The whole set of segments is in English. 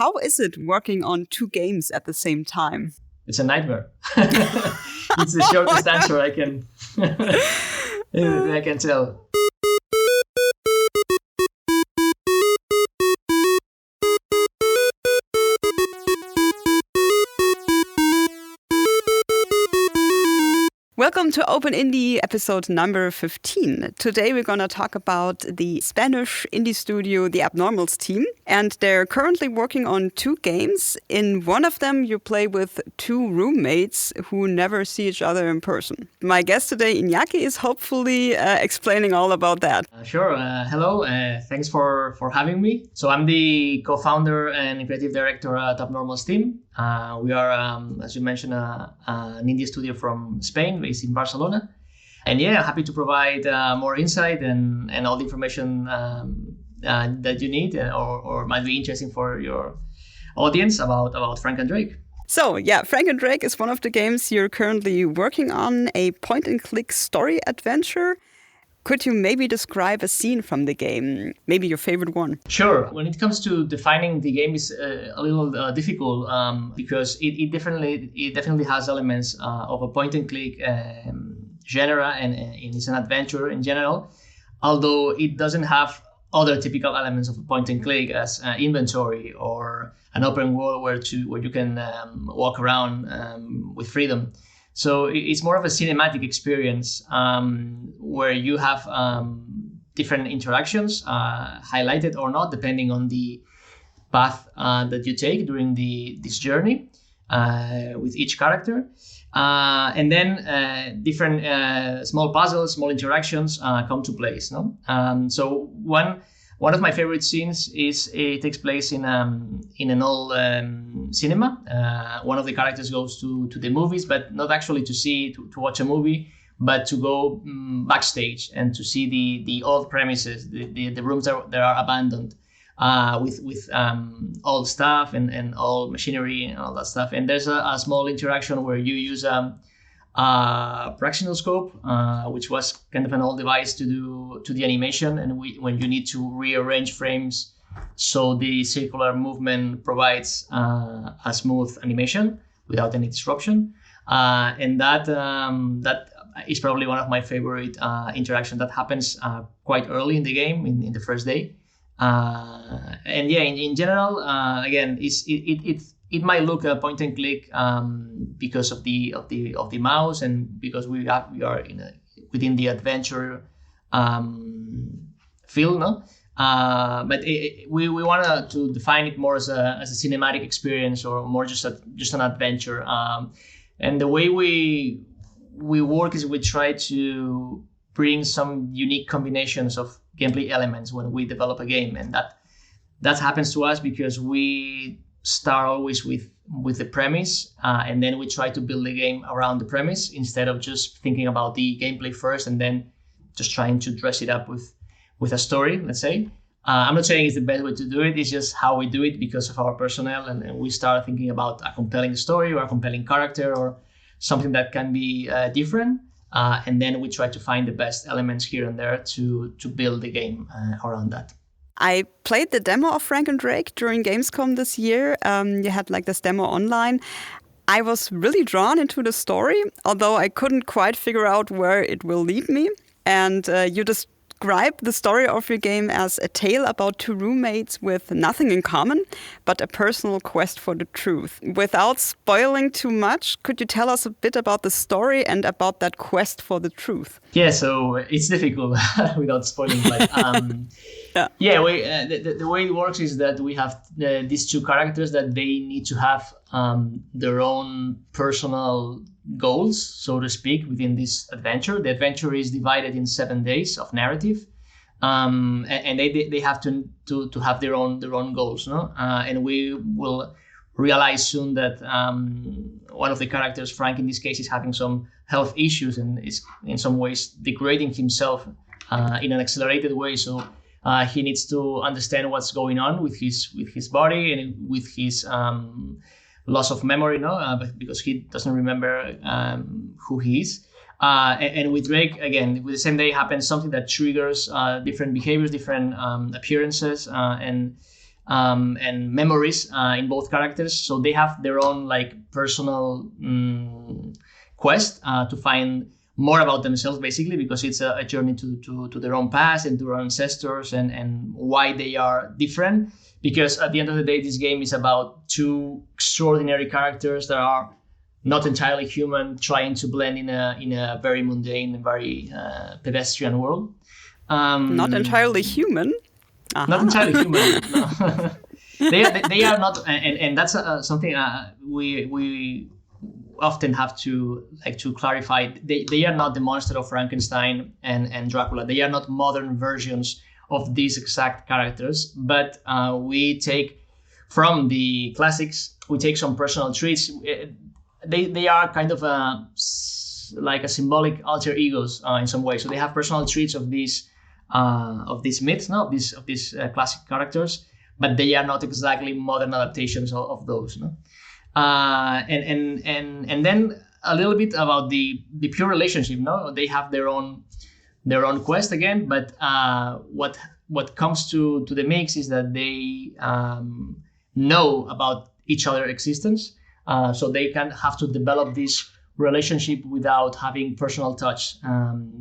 how is it working on 2 games at the same time? It's a nightmare. It's the shortest answer I can tell. Welcome to Open Indie episode number 15. Today we're going to talk about the Spanish indie studio, the Appnormals Team. And they're currently working on 2 games. In one of them, you play with 2 roommates who never see each other in person. My guest today, Inaki, is hopefully explaining all about that. Sure. Hello. Thanks for having me. So I'm the co-founder and creative director at Appnormals Team. We are, as you mentioned, an indie studio from Spain, based in Barcelona. And yeah, happy to provide more insight and all the information that you need or might be interesting for your audience about Frank and Drake. So yeah, Frank and Drake is one of the games you're currently working on, a point-and-click story adventure. Could you maybe describe a scene from the game, maybe your favorite one? Sure. When it comes to defining the game, is a little difficult because it definitely has elements of a point-and-click genre and it's an adventure in general. Although it doesn't have other typical elements of a point-and-click as inventory or an open world where you can walk around with freedom. So it's more of a cinematic experience where you have different interactions, highlighted or not, depending on the path that you take during this journey with each character. And then different small puzzles, small interactions come to place. No? So one of my favorite scenes is it takes place in an old cinema. One of the characters goes to the movies, but not actually to watch a movie, but to go backstage and to see the old premises, the rooms that are abandoned with old stuff and old machinery and all that stuff. And there's a small interaction where you use praxinoscope, which was kind of an old device to the animation, and when you need to rearrange frames so the circular movement provides a smooth animation without any disruption, and that is probably one of my favorite interactions that happens quite early in the game in the first day. And yeah, in general, again, it might look a point and click because of the mouse and because we are within the adventure field, no? But we wanted to define it more as a cinematic experience or more just an adventure. And the way we work is we try to bring some unique combinations of gameplay elements when we develop a game, and that happens to us because we start always with the premise, and then we try to build the game around the premise instead of just thinking about the gameplay first and then just trying to dress it up with a story, let's say. I'm not saying it's the best way to do it, it's just how we do it because of our personnel, and we start thinking about a compelling story or a compelling character or something that can be different, and then we try to find the best elements here and there to build the game around that. I played the demo of Frank and Drake during Gamescom this year. You had like this demo online. I was really drawn into the story, although I couldn't quite figure out where it will lead me. And you describe the story of your game as a tale about 2 roommates with nothing in common, but a personal quest for the truth. Without spoiling too much, could you tell us a bit about the story and about that quest for the truth? Yeah, so it's difficult without spoiling, but the way it works is that we have these 2 characters that they need to have their own personal goals, so to speak, within this adventure. The adventure is divided in 7 days of narrative, and they have to have their own goals, no? And we will realize soon that one of the characters, Frank in this case, is having some health issues and is in some ways degrading himself in an accelerated way. So he needs to understand what's going on with his body and with his loss of memory, because he doesn't remember who he is. And with Drake, again, with the same day happens something that triggers different behaviors, different appearances, and and memories in both characters. So they have their own like personal quest to find more about themselves, basically, because it's a journey to their own past and to their ancestors and why they are different. Because at the end of the day, this game is about two extraordinary characters that are not entirely human, trying to blend in a very mundane and very pedestrian world. Not entirely human. Not entirely human. No. they are not, and that's something we often have to clarify. They are not the monster of Frankenstein and Dracula. They are not modern versions of these exact characters, but we take from the classics. We take some personal traits. They are kind of like a symbolic alter egos in some way. So they have personal traits of these myths, no, of these classic characters, but they are not exactly modern adaptations of those. No? And then a little bit about the pure relationship. No, they have their own quest again, but what comes to the mix is that they know about each other's existence, so they can have to develop this relationship without having personal touch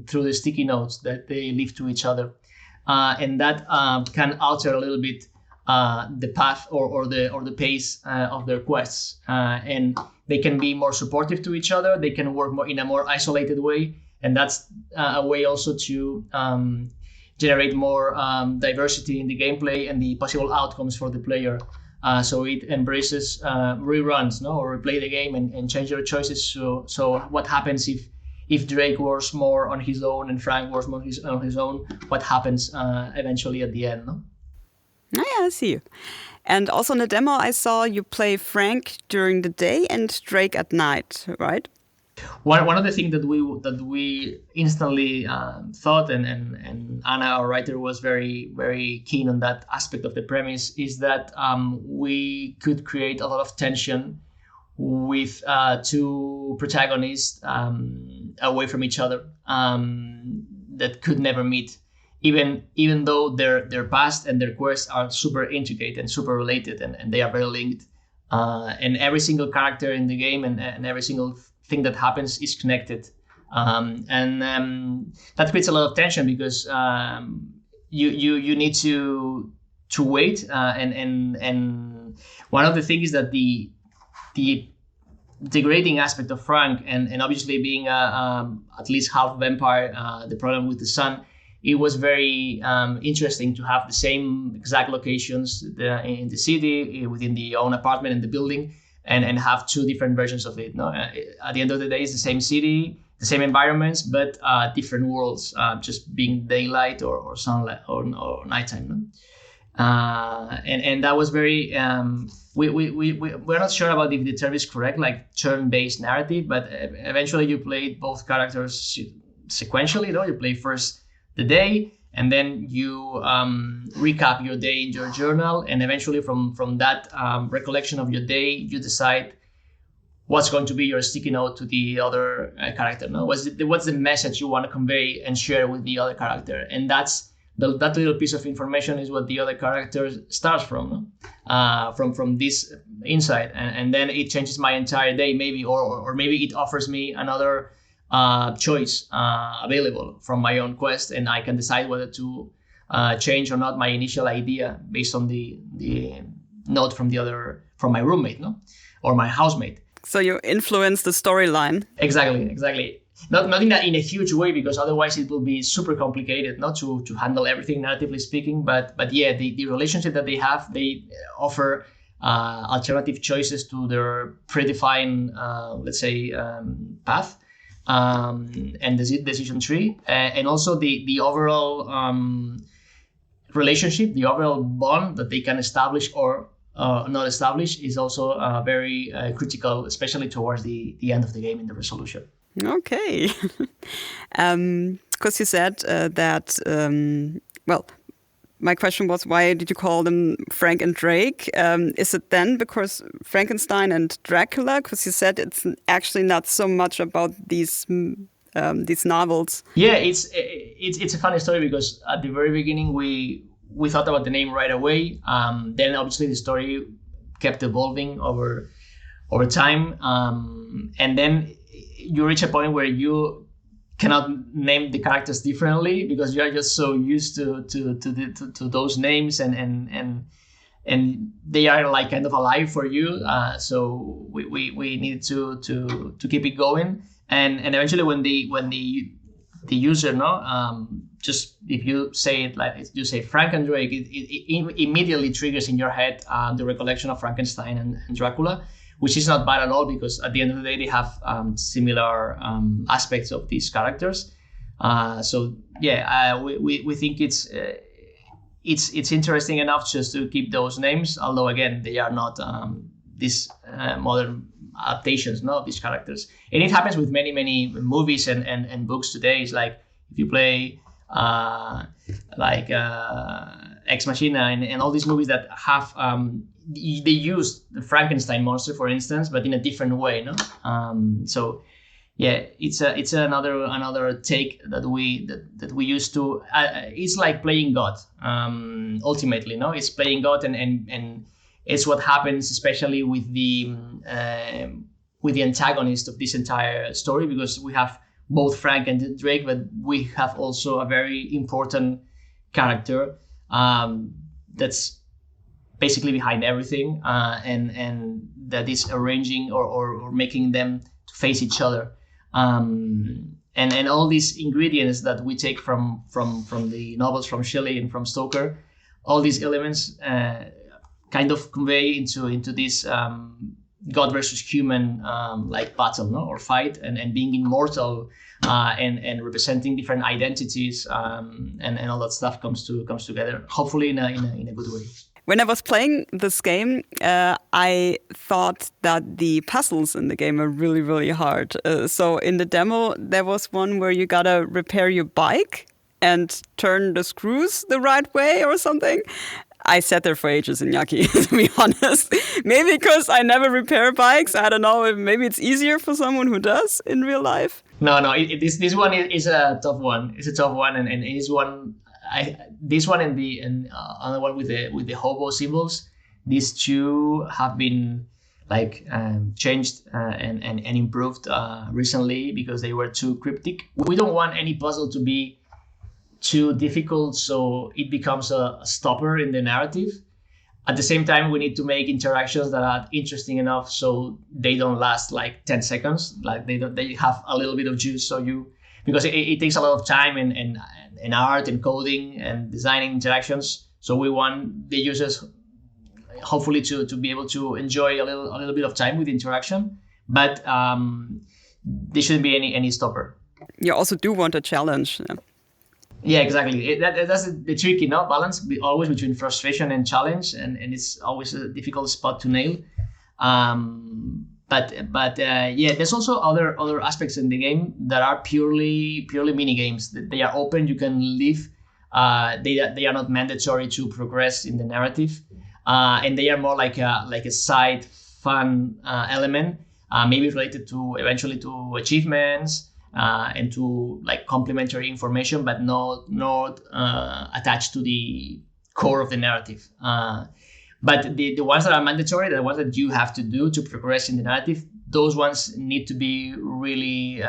through the sticky notes that they leave to each other, and that can alter a little bit the path or the pace of their quests, and they can be more supportive to each other. They can work more in a more isolated way, and that's a way also to generate more diversity in the gameplay and the possible outcomes for the player. So it embraces reruns, no, or replay the game and change your choices. So what happens if Drake works more on his own and Frank works more on his own? What happens eventually at the end? No? Oh, yeah, I see. And also in the demo, I saw you play Frank during the day and Drake at night, right? One of the things that we instantly thought, and Anna, our writer, was very, very keen on that aspect of the premise, is that we could create a lot of tension with two protagonists away from each other that could never meet, even though their past and their quests are super intricate and super related, and they are very linked. And every single character in the game and every single thing that happens is connected, and that creates a lot of tension because you need to wait, and one of the things is that the degrading aspect of Frank, and obviously being at least half vampire, the problem with the sun, it was very interesting to have the same exact locations in the city, within the own apartment and the building, and have two different versions of it. No, at the end of the day, it's the same city, the same environments, but different worlds, just being daylight or sunlight or nighttime. No? And that was very. We're not sure about if the term is correct, like turn-based narrative, but eventually you played both characters sequentially. No, you play first the day, and then you recap your day in your journal, and eventually from that recollection of your day, you decide what's going to be your sticky note to the other character. No, what's the message you want to convey and share with the other character, and that little piece of information is what the other character starts from, no? From this insight, and then it changes my entire day, maybe, or maybe it offers me another choice available from my own quest, and I can decide whether to change or not my initial idea based on the note from my roommate, no, or my housemate. So you influence the storyline. Exactly. Not in a huge way, because otherwise it will be super complicated, not to handle everything narratively speaking. But yeah, the relationship that they have, they offer alternative choices to their predefined, let's say, path. And the decision tree, and also the overall relationship, the overall bond that they can establish or not establish is also very critical, especially towards the end of the game in the resolution. Okay. Because you said that, well, my question was, why did you call them Frank and Drake? Is it then because Frankenstein and Dracula? Because you said it's actually not so much about these novels. Yeah, it's a funny story, because at the very beginning we we thought about the name right away. Then obviously the story kept evolving over time, and then you reach a point where you cannot name the characters differently because you are just so used to those names, and they are like kind of alive for you. So we needed to keep it going, and eventually when the user just if you say it like you say Frank and Drake, it immediately triggers in your head the recollection of Frankenstein and Dracula, which is not bad at all because at the end of the day they have similar aspects of these characters. So yeah, we think it's interesting enough just to keep those names, although again they are not these modern adaptations of these characters. And it happens with many movies and books today. It's like if you play Ex Machina and all these movies that have they use the Frankenstein monster, for instance, but in a different way, no? So yeah, it's another take that we used to. It's like playing God. Ultimately, no, it's playing God, and it's what happens, especially with the antagonist of this entire story, because we have both Frank and Drake, but we have also a very important character that's basically behind everything, and that is arranging or making them to face each other. And all these ingredients that we take from the novels from Shelley and from Stoker, all these elements kind of convey into this God versus human like battle, no, or fight, and being immortal, and representing different identities, and all that stuff comes together, hopefully in a good way. When I was playing this game, I thought that the puzzles in the game are really, really hard. So in the demo, there was one where you gotta repair your bike and turn the screws the right way or something. I sat there for ages, Inaki, to be honest. Maybe because I never repair bikes. I don't know. Maybe it's easier for someone who does in real life. No. This one is a tough one. It's a tough one, and it is one. This one and the other one with the hobo symbols. These two have been like changed and improved recently because they were too cryptic. We don't want any puzzle to be too difficult, so it becomes a stopper in the narrative. At the same time, we need to make interactions that are interesting enough so they don't last like 10 seconds. Like they have a little bit of juice. Because it takes a lot of time and art and coding and designing interactions. So we want the users hopefully to be able to enjoy a little bit of time with interaction, but there shouldn't be any stopper. You also do want a challenge. Yeah, exactly. That's the tricky balance always between frustration and challenge, and it's always a difficult spot to nail. But yeah, there's also other aspects in the game that are purely mini games. They are open. You can leave. They are not mandatory to progress in the narrative, and they are more like a side fun element, maybe related to eventually to achievements. And to like complementary information, but not attached to the core of the narrative. But the ones that are mandatory, the ones that you have to do to progress in the narrative, those ones need to be really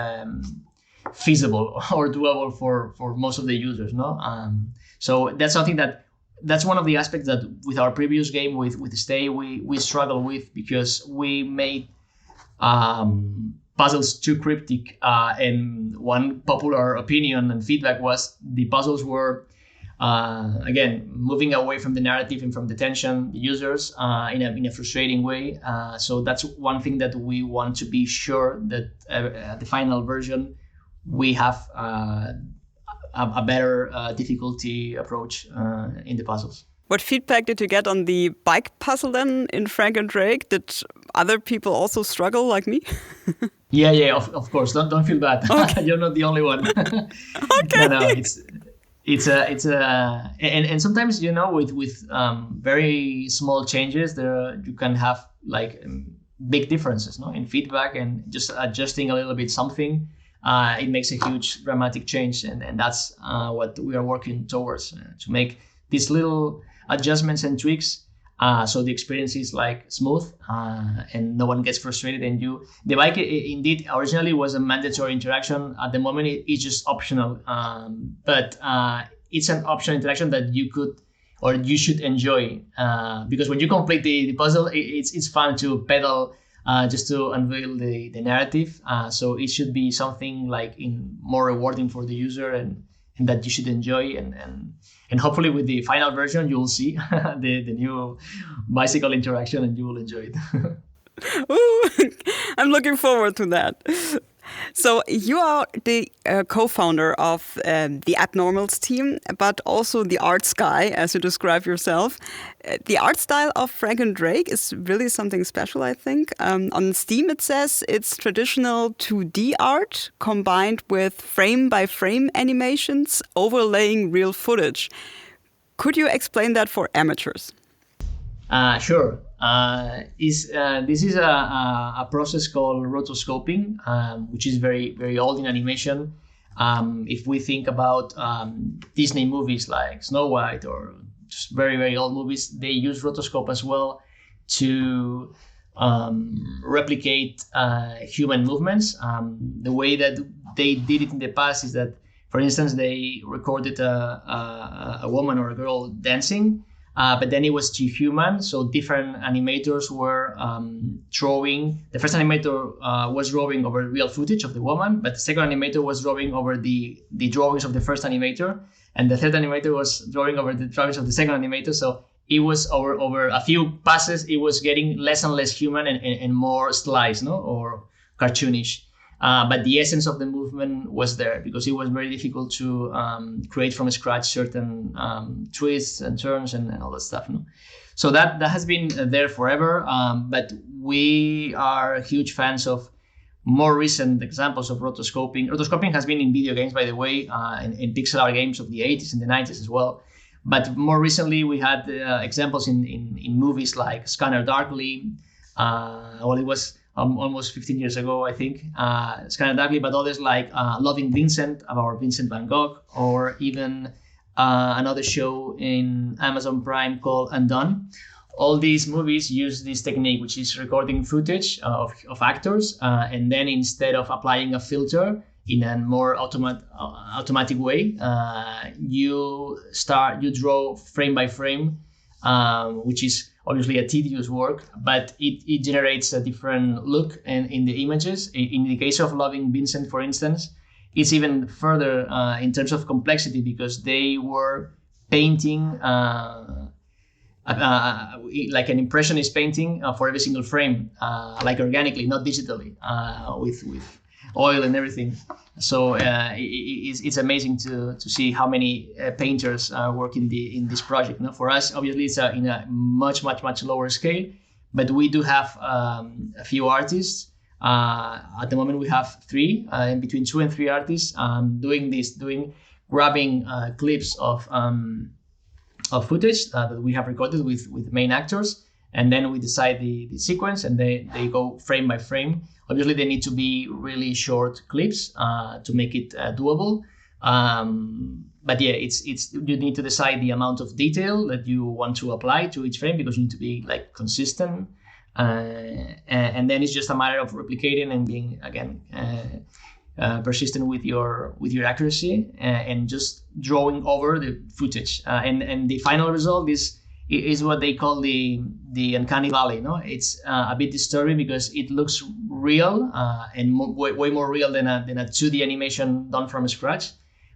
feasible or doable for most of the users. No, so that's something that's one of the aspects that with our previous game with Stay we struggle with, because we made puzzles too cryptic, and one popular opinion and feedback was the puzzles were again moving away from the narrative and from the tension, the users in a frustrating way. So that's one thing that we want to be sure that at the final version we have a better difficulty approach in the puzzles. What feedback did you get on the bike puzzle then in Frank and Drake? Did other people also struggle like me? Yeah, of course. Don't feel bad. Okay. You're not the only one. Okay. No, it's and sometimes with very small changes you can have like big differences, in feedback, and just adjusting a little bit something. It makes a huge dramatic change, and that's what we are working towards, to make these little adjustments and tweaks. So the experience is like smooth, and no one gets frustrated. And the bike indeed originally was a mandatory interaction. At the moment, it's just optional. But it's an optional interaction that you could or you should enjoy, because when you complete the puzzle, it's fun to pedal just to unveil the narrative. So it should be something like more rewarding for the user and that you should enjoy. And hopefully with the final version, you will see the new bicycle interaction and you will enjoy it. Ooh, I'm looking forward to that. So you are the co-founder of the Appnormals team, but also the arts guy, as you describe yourself. The art style of Frank and Drake is really something special, I think. On Steam, it says it's traditional 2D art combined with frame-by-frame animations overlaying real footage. Could you explain that for amateurs? Sure. This is a process called rotoscoping, which is very, very old in animation. If we think about Disney movies like Snow White or just very, very old movies, they use rotoscope as well to replicate human movements. The way that they did it in the past is that, for instance, they recorded a woman or a girl dancing, but then it was too human, so different animators were drawing. The first animator was drawing over real footage of the woman, but the second animator was drawing over the drawings of the first animator, and the third animator was drawing over the drawings of the second animator. So it was over a few passes, it was getting less and less human and more stylized, or cartoonish. But the essence of the movement was there because it was very difficult to create from scratch certain twists and turns and all that stuff. So that has been there forever. But we are huge fans of more recent examples of rotoscoping. Rotoscoping has been in video games, by the way, in pixel art games of the 80s and the 90s as well. But more recently, we had examples in movies like Scanner Darkly. It was almost 15 years ago, I think, Scanner Darkly, but others like Loving Vincent, about Vincent van Gogh, or even another show in Amazon Prime called Undone. All these movies use this technique, which is recording footage of actors, and then instead of applying a filter in a more automatic way, you draw frame by frame, which is obviously a tedious work, but it generates a different look in the images. In the case of Loving Vincent, for instance, it's even further in terms of complexity because they were painting like an impressionist painting for every single frame, like organically, not digitally, with oil and everything. So it's amazing to see how many painters work in this project. For us, obviously, it's in a much lower scale, but we do have a few artists. At the moment, we have three, in between 2 and 3 artists grabbing clips of footage that we have recorded with main actors, and then we decide the sequence, and they go frame by frame. Obviously, they need to be really short clips to make it doable. But yeah, it's you need to decide the amount of detail that you want to apply to each frame because you need to be like consistent. And then it's just a matter of replicating and being again persistent with your accuracy and just drawing over the footage. And the final result is what they call the uncanny valley. It's a bit disturbing because it looks real and way more real than a 2D animation done from scratch,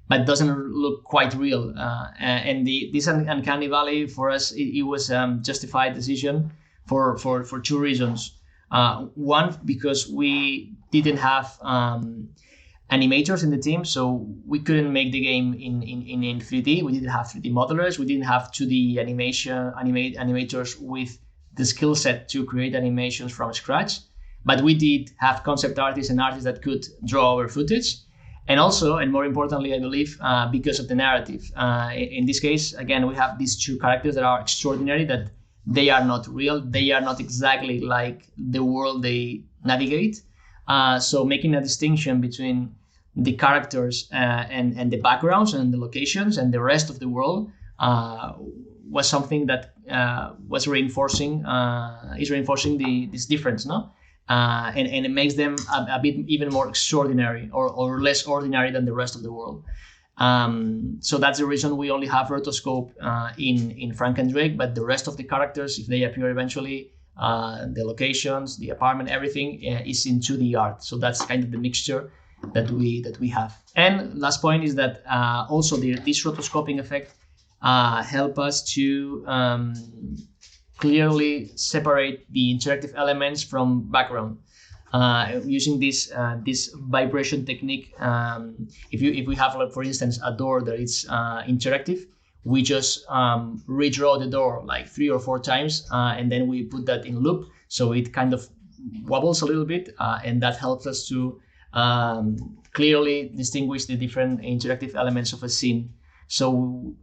but doesn't look quite real. And this uncanny valley for us, it was justified decision for 2 reasons. One, because we didn't have animators in the team, so we couldn't make the game in 3D. We didn't have 3D modelers. We didn't have 2D animators with the skill set to create animations from scratch. But we did have concept artists and artists that could draw over footage. And also, and more importantly, I believe, because of the narrative. In this case, again, we have these 2 characters that are extraordinary, that they are not real. They are not exactly like the world they navigate. So making a distinction between the characters and the backgrounds and the locations and the rest of the world was something that was reinforcing this difference, no? And it makes them a bit even more extraordinary or less ordinary than the rest of the world. So that's the reason we only have rotoscope in Frank and Drake, but the rest of the characters, if they appear eventually, the locations, the apartment, everything is in 2D art. So that's kind of the mixture that we have. And last point is that also this rotoscoping effect help us to clearly separate the interactive elements from background. Using this vibration technique, if we have, like, for instance, a door that is interactive, we just redraw the door like 3 or 4 times, and then we put that in loop, so it kind of wobbles a little bit, and that helps us to clearly distinguish the different interactive elements of a scene. So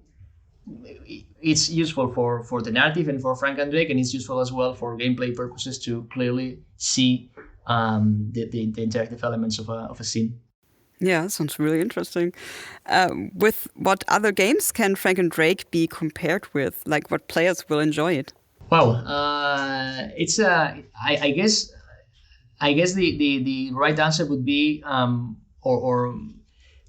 it's useful for the narrative and for Frank and Drake, and it's useful as well for gameplay purposes to clearly see the interactive elements of a scene. Yeah, sounds really interesting. With what other games can Frank and Drake be compared with? Like, what players will enjoy it? Wow, it's I guess the right answer would be or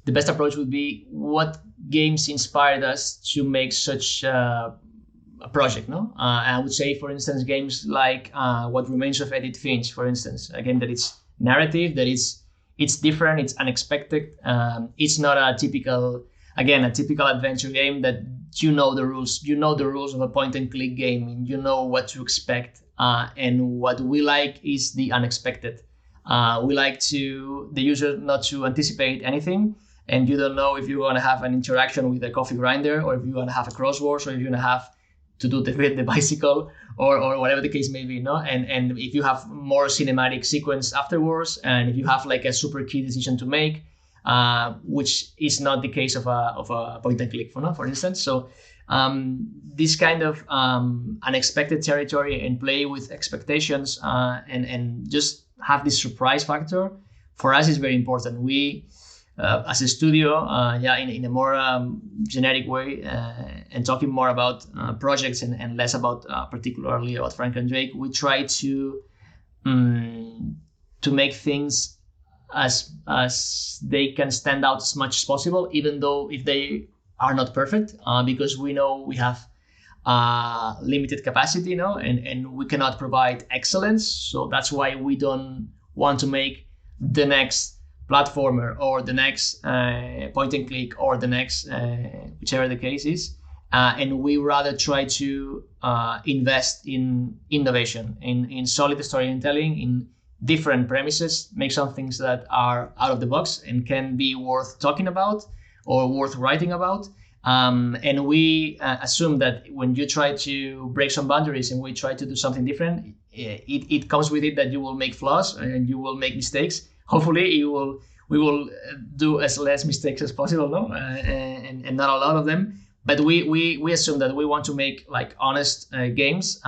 the best approach would be what games inspired us to make such a project, no? I would say, for instance, games like What Remains of Edith Finch, for instance, a game that it's narrative, that it's different, it's unexpected. It's not a typical adventure game that you know the rules of a point and click game, and you know what to expect. And what we like is the unexpected. We like the user not to anticipate anything, and you don't know if you're going to have an interaction with a coffee grinder, or if you're going to have a crossword, or if you're going to have to do the bicycle, or whatever the case may be, no? And if you have more cinematic sequence afterwards, and if you have like a super key decision to make, which is not the case of a point and click, for instance. So this kind of unexpected territory and play with expectations, and just have this surprise factor, for us is very important. We as a studio, in a more generic way, and talking more about projects and less about particularly about Frank and Drake, we try to make things as they can stand out as much as possible, even though if they are not perfect, because we know we have limited capacity, and we cannot provide excellence. So that's why we don't want to make the next platformer or the next point and click or the next whichever the case is, and we rather try to invest in innovation, in solid storytelling, in different premises, make some things that are out of the box and can be worth talking about or worth writing about. And we assume that when you try to break some boundaries and we try to do something different, it comes with it that you will make flaws and you will make mistakes. Hopefully we will do as less mistakes as possible, no? And not a lot of them. But we assume that we want to make like honest games.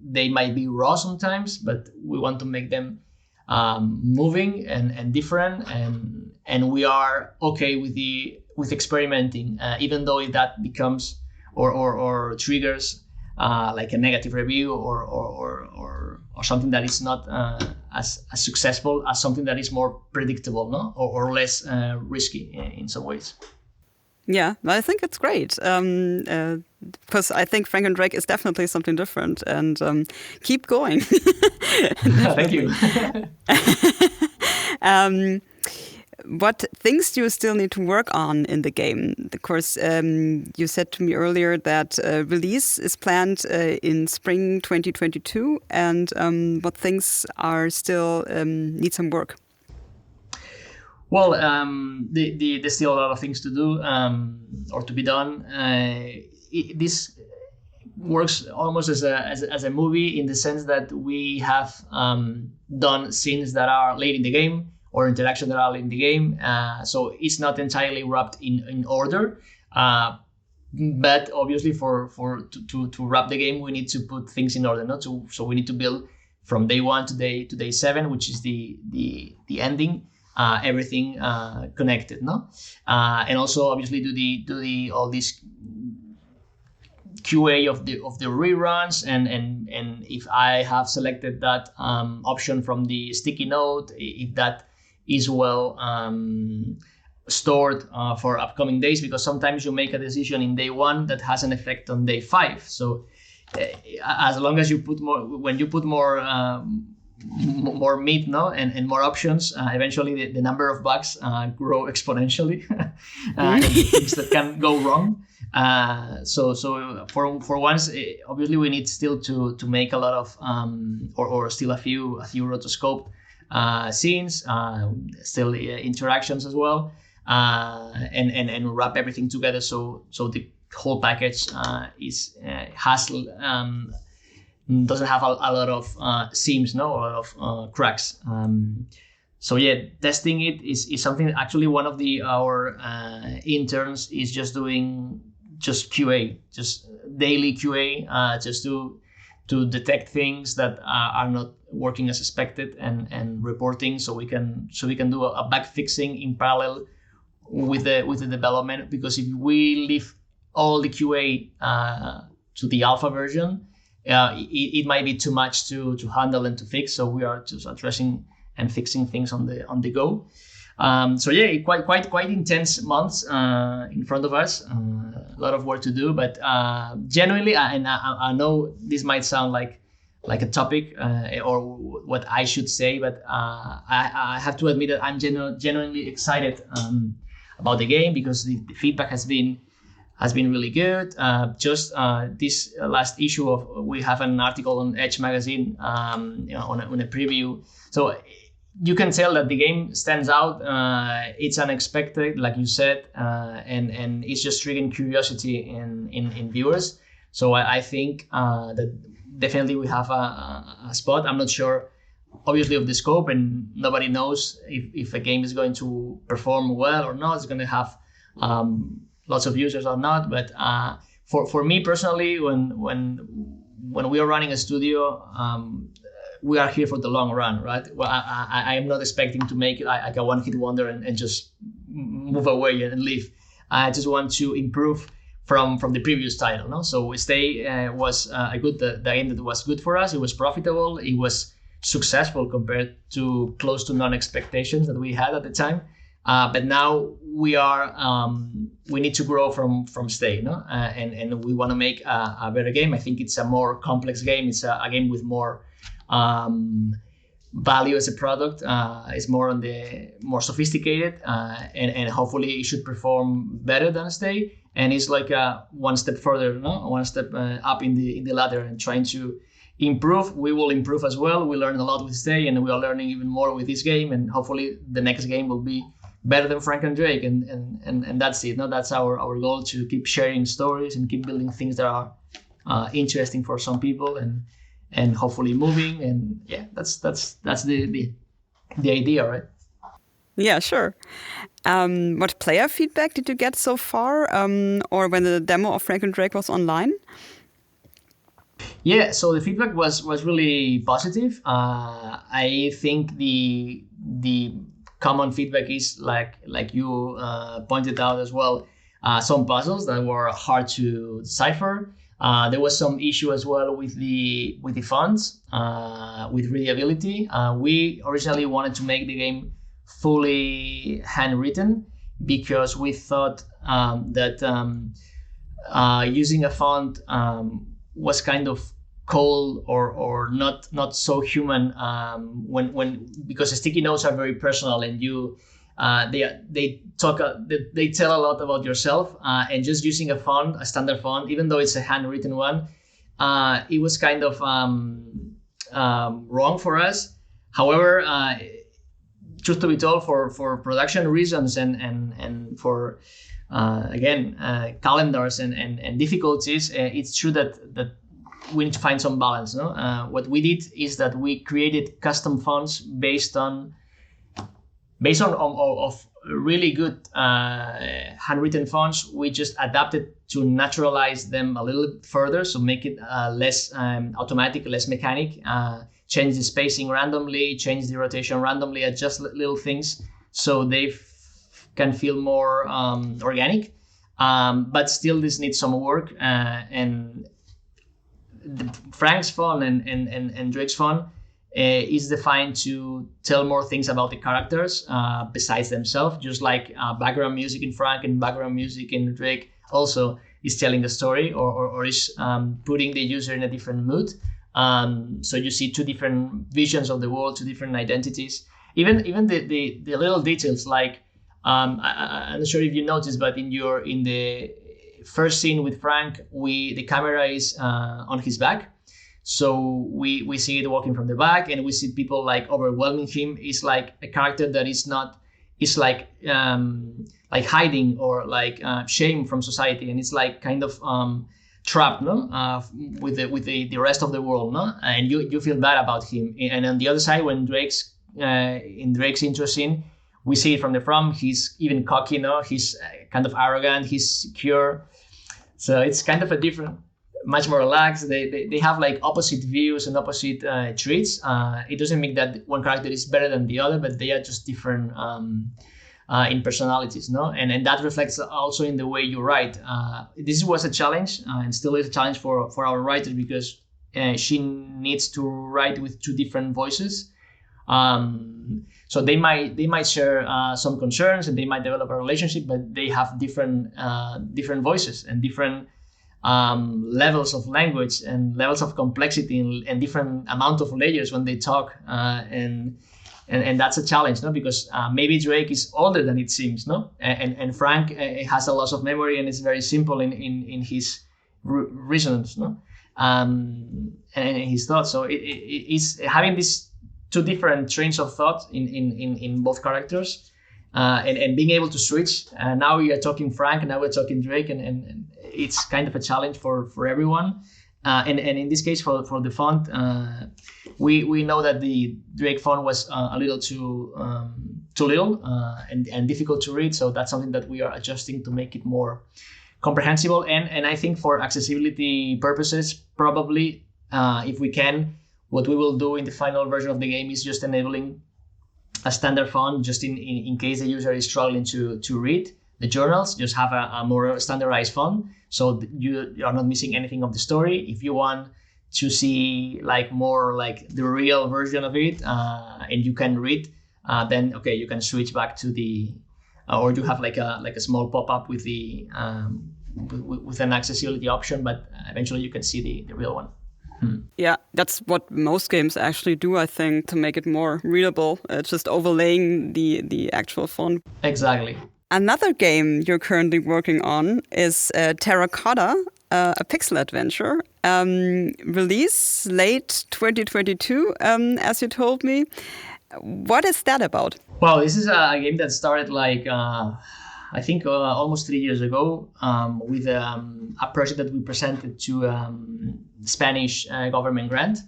They might be raw sometimes, but we want to make them moving and different, and we are okay with experimenting, even though if that becomes or triggers like a negative review or something that is not as successful as something that is more predictable, no, or less risky in some ways. Yeah, I think it's great, because I think Frank and Drake is definitely something different, and keep going. Thank you. What things do you still need to work on in the game? Of course, you said to me earlier that release is planned in spring 2022, and what things are still need some work? Well, there's still a lot of things to do or to be done. This works almost as a movie in the sense that we have done scenes that are late in the game or interaction that are late in the game. So it's not entirely wrapped in order. But obviously, to wrap the game, we need to put things in order. So we need to build from day 1 to day 7, which is the ending. Everything connected, no? And also obviously do all these QA of the reruns, and if I have selected that option from the sticky note, if that is well stored for upcoming days, because sometimes you make a decision in day 1 that has an effect on day 5. So as long as you put more, when you put more meat, no, and more options, eventually the number of bugs grow exponentially, and things that can go wrong. So for once, obviously we need still to make a lot of or still a few rotoscope scenes, still interactions as well, and wrap everything together so the whole package doesn't have a lot of seams, no, a lot of cracks. So yeah, testing it is something that actually one of our interns is just doing QA, just daily QA, just to detect things that are not working as expected, and reporting so we can do a bug fixing in parallel with the development. Because if we leave all the QA to the alpha version, it might be too much to handle and to fix. So we are just addressing and fixing things on the go. So yeah, quite intense months in front of us. A lot of work to do, but genuinely, and I know this might sound like a topic or what I should say, but I have to admit that I'm genuinely excited about the game, because the feedback has been really good. Just this last issue we have an article on Edge magazine, on a preview. So you can tell that the game stands out. It's unexpected, like you said, and it's just triggering curiosity in viewers. So I think that definitely we have a spot. I'm not sure, obviously, of the scope, and nobody knows if a game is going to perform well or not. It's going to have lots of users or not. But for me personally, when we are running a studio, we are here for the long run, right? Well, I am not expecting to make it like a one-hit wonder and just move away and leave. I just want to improve from the previous title, no? So Stay was the game that was good for us. It was profitable. It was successful compared to close to none expectations that we had at the time. But now we need to grow from Stay, no? And we want to make a better game. I think it's a more complex game. It's a game with more value as a product. It's more sophisticated, and hopefully it should perform better than Stay. And it's like one step further, no? One step up in the ladder, and trying to improve. We will improve as well. We learned a lot with Stay, and we are learning even more with this game. And hopefully the next game will be better than Frank and Drake. And that's it. No, that's our goal, to keep sharing stories and keep building things that are interesting for some people, and hopefully moving. And yeah, that's the idea, right? Yeah, sure. What player feedback did you get so far, or when the demo of Frank and Drake was online? Yeah, so the feedback was really positive. I think the common feedback is like you pointed out as well, some puzzles that were hard to decipher. There was some issue as well with the fonts, with readability. We originally wanted to make the game fully handwritten, because we thought that using a font was kind of cold or not so human, because the sticky notes are very personal, and they tell a lot about yourself, and just using a standard font, even though it's a handwritten one, it was kind of wrong for us. However, truth to be told, for production reasons and for calendars and difficulties, it's true that we need to find some balance, no? What we did is that we created custom fonts based on really good handwritten fonts. We just adapted to naturalize them a little further, so make it less automatic, less mechanic. Change the spacing randomly, change the rotation randomly, adjust little things so they can feel more organic. but still this needs some work. And Frank's fun and Drake's fun is defined to tell more things about the characters besides themselves, just like background music in Frank and background music in Drake also is telling the story or is putting the user in a different mood. So you see two different visions of the world, two different identities. Even the little details, like I'm not sure if you noticed, but in the first scene with Frank, the camera is on his back. So we see it walking from the back, and we see people like overwhelming him. It's like a character that is not, it's like hiding or like shame from society, and it's like kind of trapped, no, with the rest of the world, no, and you feel bad about him. And on the other side, when in Drake's intro scene, we see it from the front. He's even cocky, no, he's kind of arrogant, he's secure. So it's kind of a different, much more relaxed. They have like opposite views and opposite traits. It doesn't mean that one character is better than the other, but they are just different in personalities, no? And that reflects also in the way you write. This was a challenge and still is a challenge for our writer, because she needs to write with two different voices. So they might share some concerns, and they might develop a relationship, but they have different voices and different levels of language and levels of complexity and different amount of layers when they talk, and that's a challenge, no? Because maybe Drake is older than it seems, no? And Frank has a loss of memory and is very simple in his reasons, no? And his thoughts. So it's having these two different trains of thought in both characters, and being able to switch. Now we are talking Frank, and now we're talking Drake, and it's kind of a challenge for everyone. And in this case, for the font, we know that the Drake font was a little too little and difficult to read. So that's something that we are adjusting to make it more comprehensible. And I think for accessibility purposes, probably if we can, what we will do in the final version of the game is just enabling a standard font, just in case the user is struggling to read the journals. Just have a more standardized font, so you are not missing anything of the story. If you want to see like more like the real version of it, and you can read, then okay, you can switch back to the, or you have like a small pop-up with the with an accessibility option, but eventually you can see the real one. Yeah, that's what most games actually do, I think, to make it more readable. Just overlaying the actual font. Exactly. Another game you're currently working on is Terracotta, a pixel adventure. Release late 2022, as you told me. What is that about? Well, this is a game that started like I think almost 3 years ago, with a project that we presented to Spanish government grant,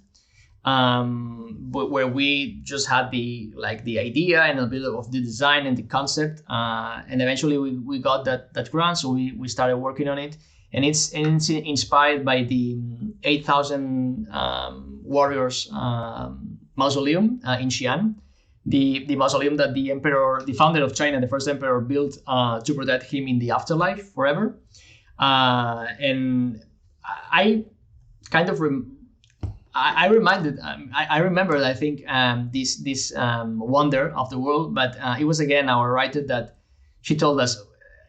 where we just had the idea and a bit of the design and the concept, and eventually we got that grant, so we started working on it, and it's inspired by the 8,000 warriors mausoleum in Xi'an. The mausoleum that the founder of China, the first emperor, built to protect him in the afterlife forever. And I kind of I remembered, I think, this wonder of the world, but it was again our writer that she told us,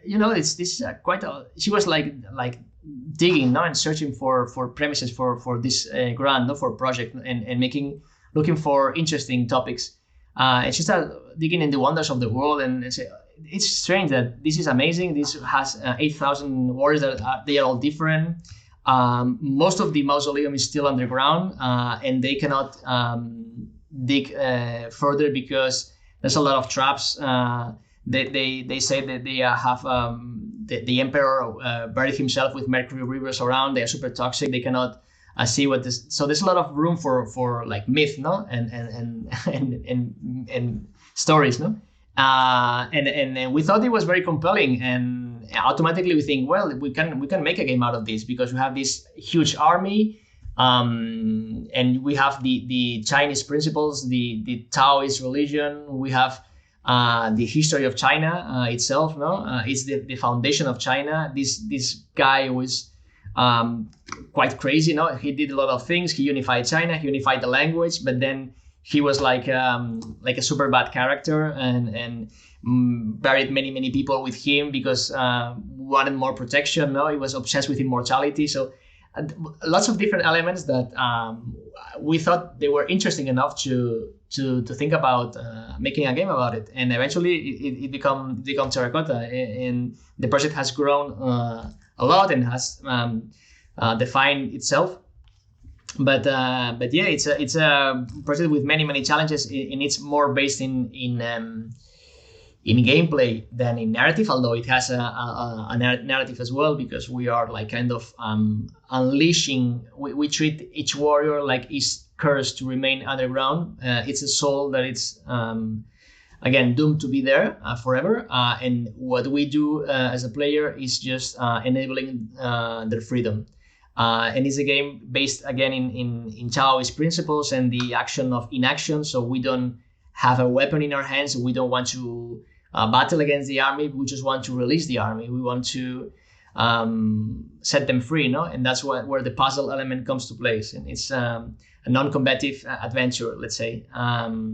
it's quite a, she was like digging, no, and searching for premises for this grant, no, for project, and looking for interesting topics. And she started digging in the wonders of the world, and it's strange that this is amazing. This has 8,000 warriors that they are all different. Most of the mausoleum is still underground, and they cannot dig further because there's a lot of traps. They say that they have the emperor buried himself with mercury rivers around. They are super toxic. They cannot see what this. So there's a lot of room for like myth, no, and stories, no. And we thought it was very compelling, and automatically we think, well, we can make a game out of this because we have this huge army, and we have the Chinese principles, the Taoist religion. We have the history of China itself. No, it's the foundation of China. This guy was quite crazy. No, he did a lot of things. He unified China. He unified the language, but then he was like a super bad character and buried many people with him because wanted more protection. No, he was obsessed with immortality. So lots of different elements that we thought they were interesting enough to think about making a game about it. And eventually it become Terracotta, and the project has grown a lot and has defined itself. But yeah, it's a project with many challenges, and it's more based in gameplay than in narrative, although it has a narrative as well, because we are like kind of unleashing. We treat each warrior like is cursed to remain underground. It's a soul that it's again doomed to be there forever. And what we do as a player is just enabling their freedom. And it's a game based again in Taoist principles and the action of inaction. So we don't have a weapon in our hands. We don't want to battle against the army. We just want to release the army. We want to set them free, no? And that's where the puzzle element comes to place. And it's a non-combative adventure, let's say.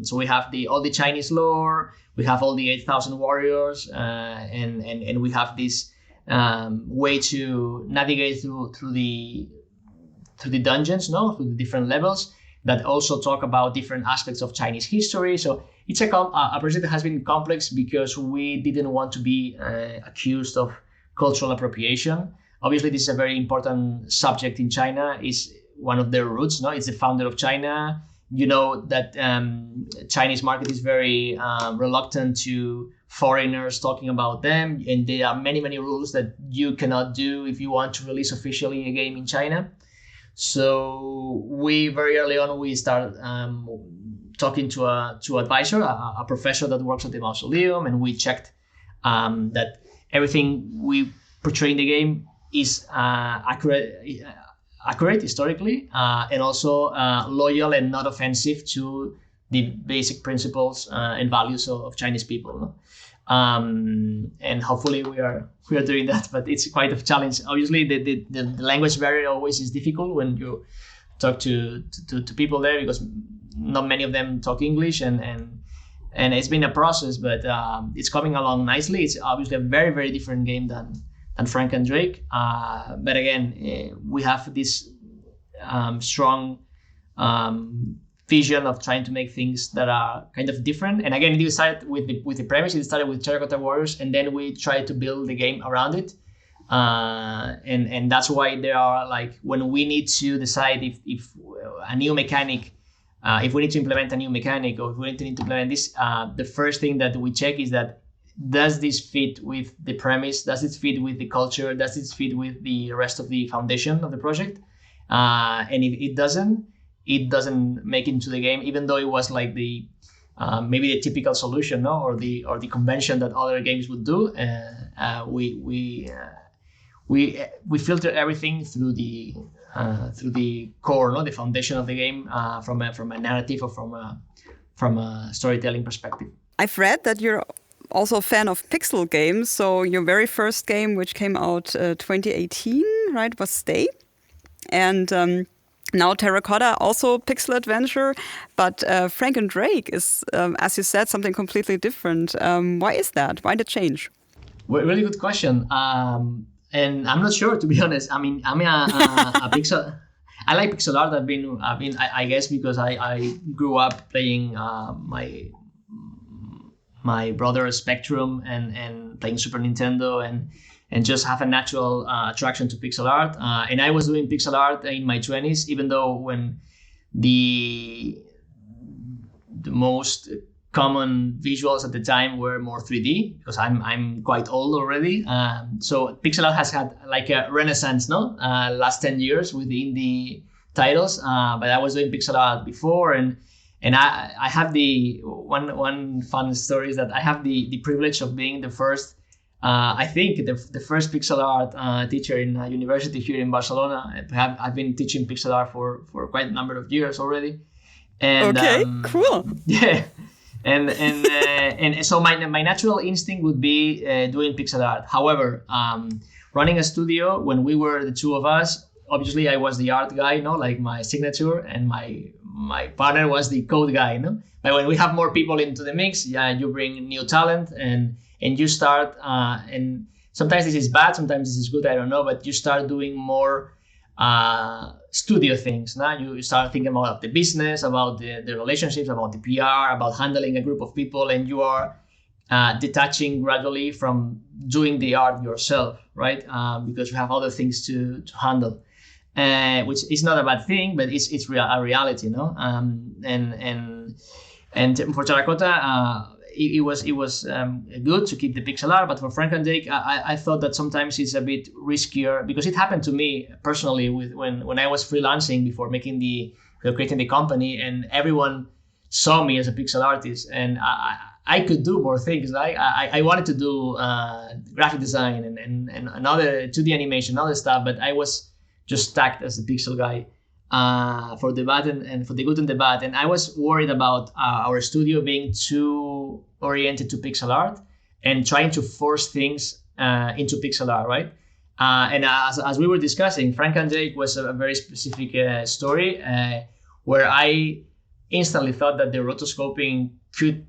So we have all the Chinese lore. We have all the 8,000 warriors, and we have this way to navigate through the dungeons, no, through the different levels that also talk about different aspects of Chinese history. So it's a project that has been complex because we didn't want to be accused of cultural appropriation. Obviously, this is a very important subject in China. It's one of their roots, no? It's the founder of China. You know that Chinese market is very reluctant to foreigners talking about them, and there are many rules that you cannot do if you want to release officially a game in China. So we very early on we started talking to advisor, a professor that works at the mausoleum, and we checked that everything we portray in the game is accurate historically, and also loyal and not offensive to the basic principles and values of Chinese people. No? And hopefully we are doing that, but it's quite a challenge. Obviously, the language barrier always is difficult when you talk to people there, because not many of them talk English, and it's been a process, but it's coming along nicely. It's obviously a very different game than Frank and Drake, but again, we have this strong vision of trying to make things that are kind of different. And again, it started with the premise. It started with Terracotta Warriors, and then we tried to build the game around it. And that's why there are, like, when we need to decide if a new mechanic, if we need to implement a new mechanic, or if we need to implement this, the first thing that we check is that, does this fit with the premise? Does it fit with the culture? Does it fit with the rest of the foundation of the project? And if it doesn't make it into the game, even though it was like the maybe the typical solution, no, or the convention that other games would do. We filter everything through the core, no, the foundation of the game, from a narrative or from a storytelling perspective. I've read that you're also a fan of pixel games. So your very first game, which came out 2018, right, was Stay, and now Terracotta, also pixel adventure, but Frank and Drake is, as you said, something completely different. Why is that? Why the change? Well, really good question. And I'm not sure, to be honest. I mean, I'm a pixel. I like pixel art. I guess because I grew up playing my brother's Spectrum and playing Super Nintendo and just have a natural attraction to pixel art. And I was doing pixel art in my 20s, even though when the most common visuals at the time were more 3D, because I'm quite old already. So pixel art has had like a renaissance, no? Last 10 years with the indie titles. But I was doing pixel art before, and I have the one fun story is that I have the privilege of being the first, I think the first pixel art teacher in a university here in Barcelona. I've been teaching pixel art for quite a number of years already. And, okay, cool. Yeah. And so my natural instinct would be doing pixel art. However, running a studio, when we were the two of us, obviously I was the art guy, like my signature, and my partner was the code guy, But when we have more people into the mix, you bring new talent and you start, and sometimes this is bad, sometimes this is good, I don't know, but you start doing more studio things. Now you start thinking about the business, about the relationships, about the PR, about handling a group of people, and you are detaching gradually from doing the art yourself, right? Because you have other things to handle, which is not a bad thing, but it's a reality, And for Terracotta, it was good to keep the pixel art, but for Frank and Jake, I thought that sometimes it's a bit riskier, because it happened to me personally when I was freelancing before creating the company, and everyone saw me as a pixel artist, and I could do more things. I wanted to do graphic design and other 2D animation, other stuff, but I was just tagged as a pixel guy. For the bad and for the good and the bad. And I was worried about our studio being too oriented to pixel art and trying to force things into pixel art, right? And as we were discussing, Frank and Jake was a very specific story where I instantly thought that the rotoscoping could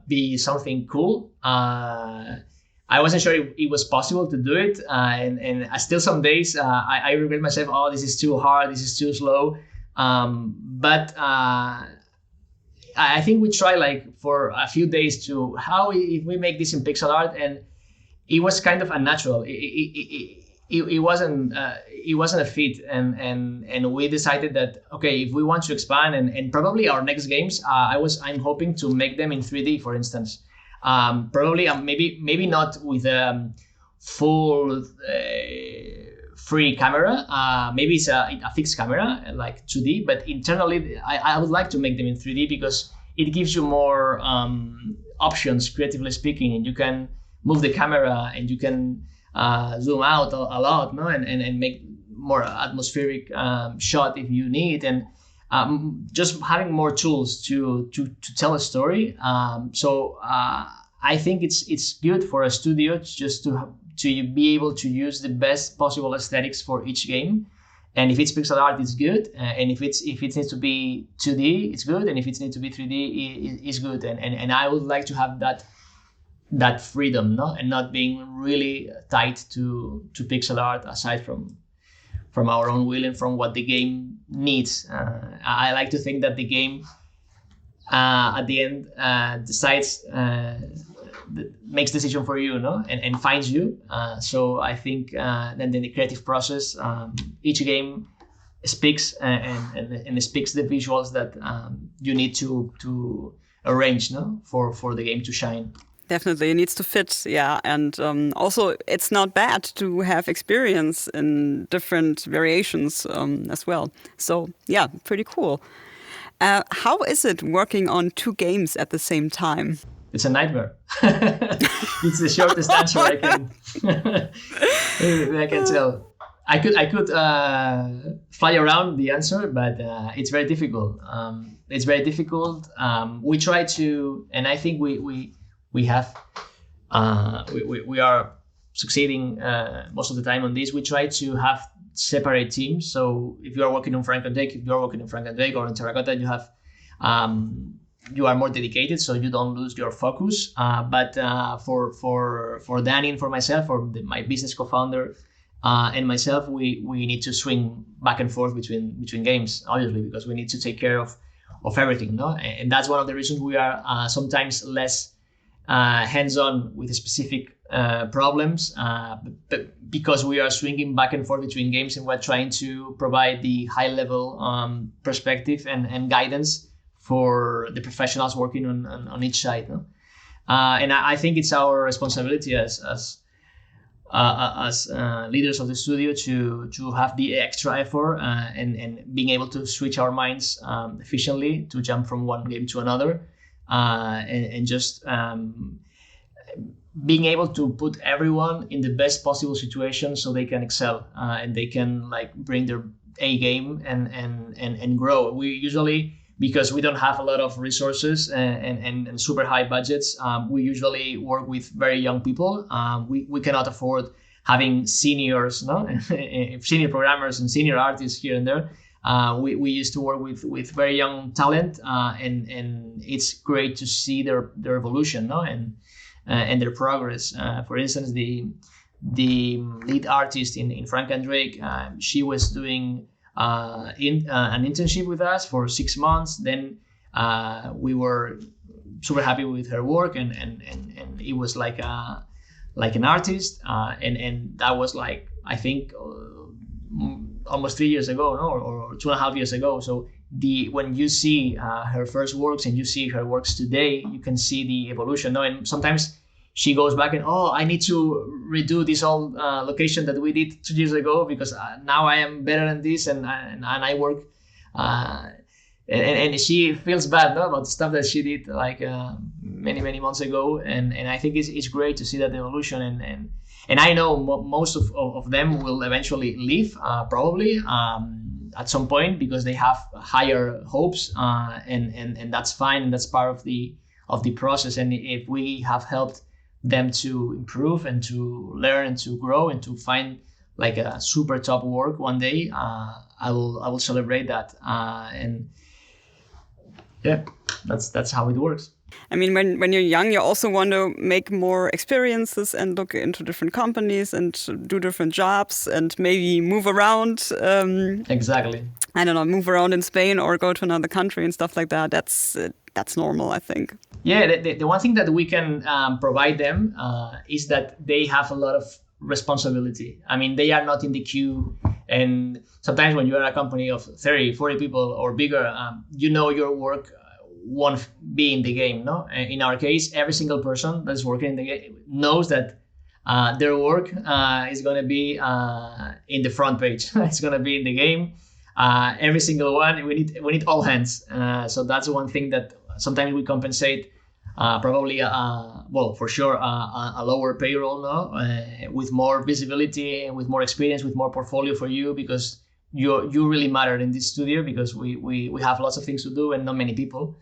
be something cool. I wasn't sure if it was possible to do it, and still some days I regret myself. Oh, this is too hard. This is too slow. But I think we tried for a few days to how if we make this in pixel art, and it was kind of unnatural. It wasn't a fit, and we decided that okay, if we want to expand and probably our next games, I'm hoping to make them in 3D, for instance. Probably maybe not with a full free camera. Maybe it's a fixed camera like 2D, but internally I would like to make them in 3D because it gives you more options, creatively speaking, and you can move the camera and you can zoom out a lot, and make more atmospheric shot if you need, and just having more tools to tell a story. So I think it's good for a studio just to be able to use the best possible aesthetics for each game. And if it's pixel art, it's good. And if it needs to be 2D, it's good. And if it needs to be 3D, it's good. And I would like to have that freedom, and not being really tied to pixel art aside from our own will and from what the game needs. I like to think that the game at the end decides, makes decision for you, and finds you. So I think then the creative process, each game speaks and speaks the visuals that you need to arrange, for the game to shine. Definitely, it needs to fit, yeah. And also, it's not bad to have experience in different variations as well. So, yeah, pretty cool. How is it working on 2 games at the same time? It's a nightmare. It's the shortest answer I can tell. I could fly around the answer, but it's very difficult. We try to, and I think we are succeeding most of the time on this. We try to have separate teams. So if you are working on Frank and Jake, or in Terracotta, you are more dedicated, so you don't lose your focus. But for Danny and for myself, my business co-founder and myself, we need to swing back and forth between games, obviously, because we need to take care of everything, And that's one of the reasons we are sometimes less hands-on with specific problems, but because we are swinging back and forth between games, and we're trying to provide the high-level perspective and guidance for the professionals working on each side. And I think it's our responsibility as leaders of the studio to have the extra effort and being able to switch our minds efficiently to jump from one game to another. And just being able to put everyone in the best possible situation so they can excel and they can bring their A game and grow. We usually because we don't have a lot of resources and super high budgets. We usually work with very young people. We cannot afford having seniors, no, senior programmers and senior artists here and there. We used to work with very young talent, and it's great to see their evolution, no, and their progress. For instance, the lead artist in Frank and Drake, she was doing an internship with us for 6 months. Then we were super happy with her work, and it was like an artist, and that was like, I think, almost 3 years ago, no, or 2.5 years ago. So when you see her first works and you see her works today, you can see the evolution, no. And sometimes she goes back and, I need to redo this old location that we did 2 years ago, because now I am better than this, and I work, and she feels bad, no, about stuff that she did like many months ago, and I think it's great to see that evolution, and I know most of them will eventually leave, probably at some point, because they have higher hopes, and that's fine, and that's part of the process. And if we have helped them to improve and to learn and to grow and to find like a super top work one day, I will celebrate that, and yeah, that's how it works. I mean, when you're young, you also want to make more experiences and look into different companies and do different jobs and maybe move around. Exactly. I don't know, move around in Spain or go to another country and stuff like that. That's normal, I think. Yeah, the one thing that we can provide them is that they have a lot of responsibility. I mean, they are not in the queue. And sometimes when you are a company of 30, 40 people or bigger, your work won't be in the game, no? In our case, every single person that's working in the game knows that their work is going to be in the front page. It's going to be in the game. Every single one. We need all hands. So that's one thing that sometimes we compensate. Probably, for sure, a lower payroll, no, with more visibility, with more experience, with more portfolio for you, because you really matter in this studio, because we have lots of things to do and not many people.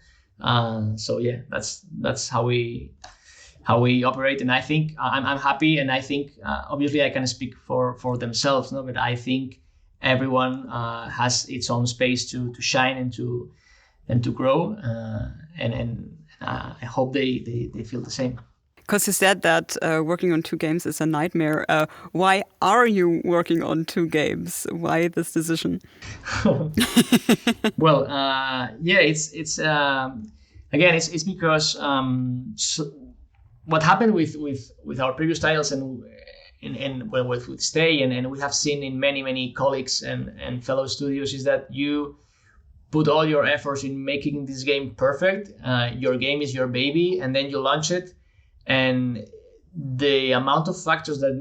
So yeah, that's how we operate, and I think I'm happy, and I think obviously I can speak for themselves, no, but I think everyone has its own space to shine and to grow, and I hope they feel the same. Because you said that working on 2 games is a nightmare. Why are you working on 2 games? Why this decision? Well, it's again, it's because what happened with our previous titles and with Stay, and we have seen in many colleagues and fellow studios, is that you put all your efforts in making this game perfect. Your game is your baby, and then you launch it, and the amount of factors that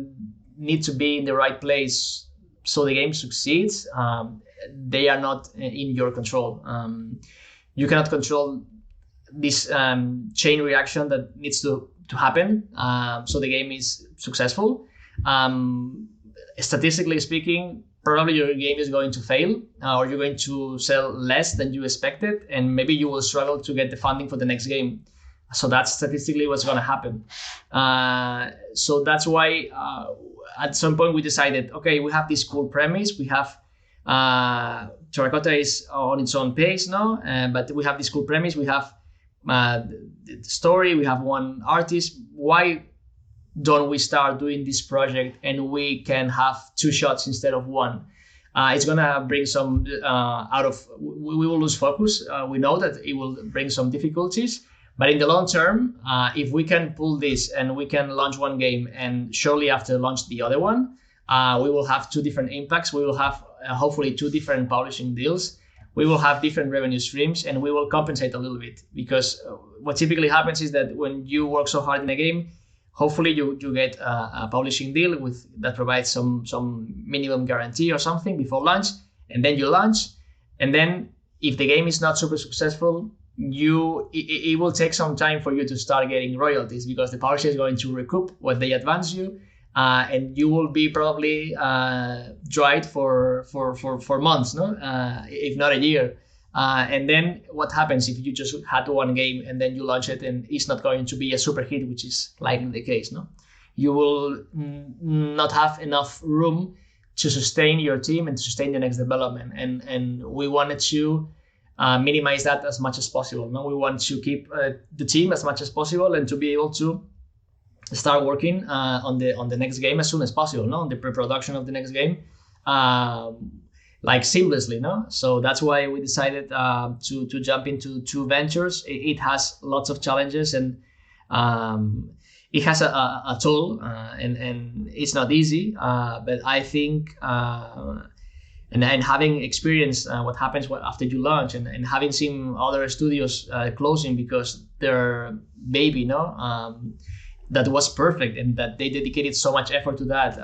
need to be in the right place so the game succeeds, they are not in your control. You cannot control this chain reaction that needs to happen so the game is successful. Statistically speaking, probably your game is going to fail, or you're going to sell less than you expected, and maybe you will struggle to get the funding for the next game. So that's statistically what's going to happen. So that's why at some point we decided, okay, we have this cool premise. We have Terracotta is on its own pace now, but we have this cool premise. We have the story. We have one artist. Why don't we start doing this project and we can have 2 shots instead of 1? It's gonna bring some we will lose focus. We know that it will bring some difficulties, but in the long term, if we can pull this and we can launch one game and shortly after launch the other one, we will have 2 different impacts. We will have hopefully 2 different publishing deals. We will have different revenue streams, and we will compensate a little bit, because what typically happens is that when you work so hard in a game, hopefully you get a publishing deal that provides some minimum guarantee or something before launch, and then you launch, and then if the game is not super successful, it will take some time for you to start getting royalties, because the publisher is going to recoup what they advance you, and you will be probably dried for months, no, if not a year. And then what happens if you just had one game and then you launch it and it's not going to be a super hit, which is likely the case, no? You will not have enough room to sustain your team and to sustain the next development. And we wanted to minimize that as much as possible. No, we want to keep the team as much as possible and to be able to start working on the next game as soon as possible. No, on the pre-production of the next game, like seamlessly. No, so that's why we decided to jump into two ventures. It has lots of challenges and it has a toll, and it's not easy. But I think. And having experienced what happens after you launch, and having seen other studios closing because their baby, that was perfect and that they dedicated so much effort to that,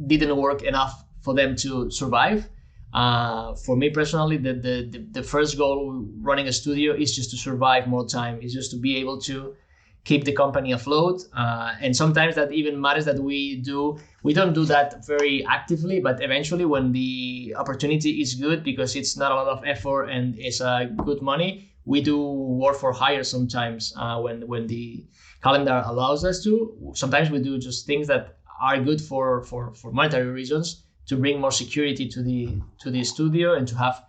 didn't work enough for them to survive. For me personally, the first goal running a studio is just to survive more time. It's just to be able to keep the company afloat. And sometimes that even matters that we don't do that very actively, but eventually when the opportunity is good, because it's not a lot of effort and it's good money, we do work for hire sometimes when the calendar allows us to. Sometimes we do just things that are good for monetary reasons, to bring more security to the studio and to have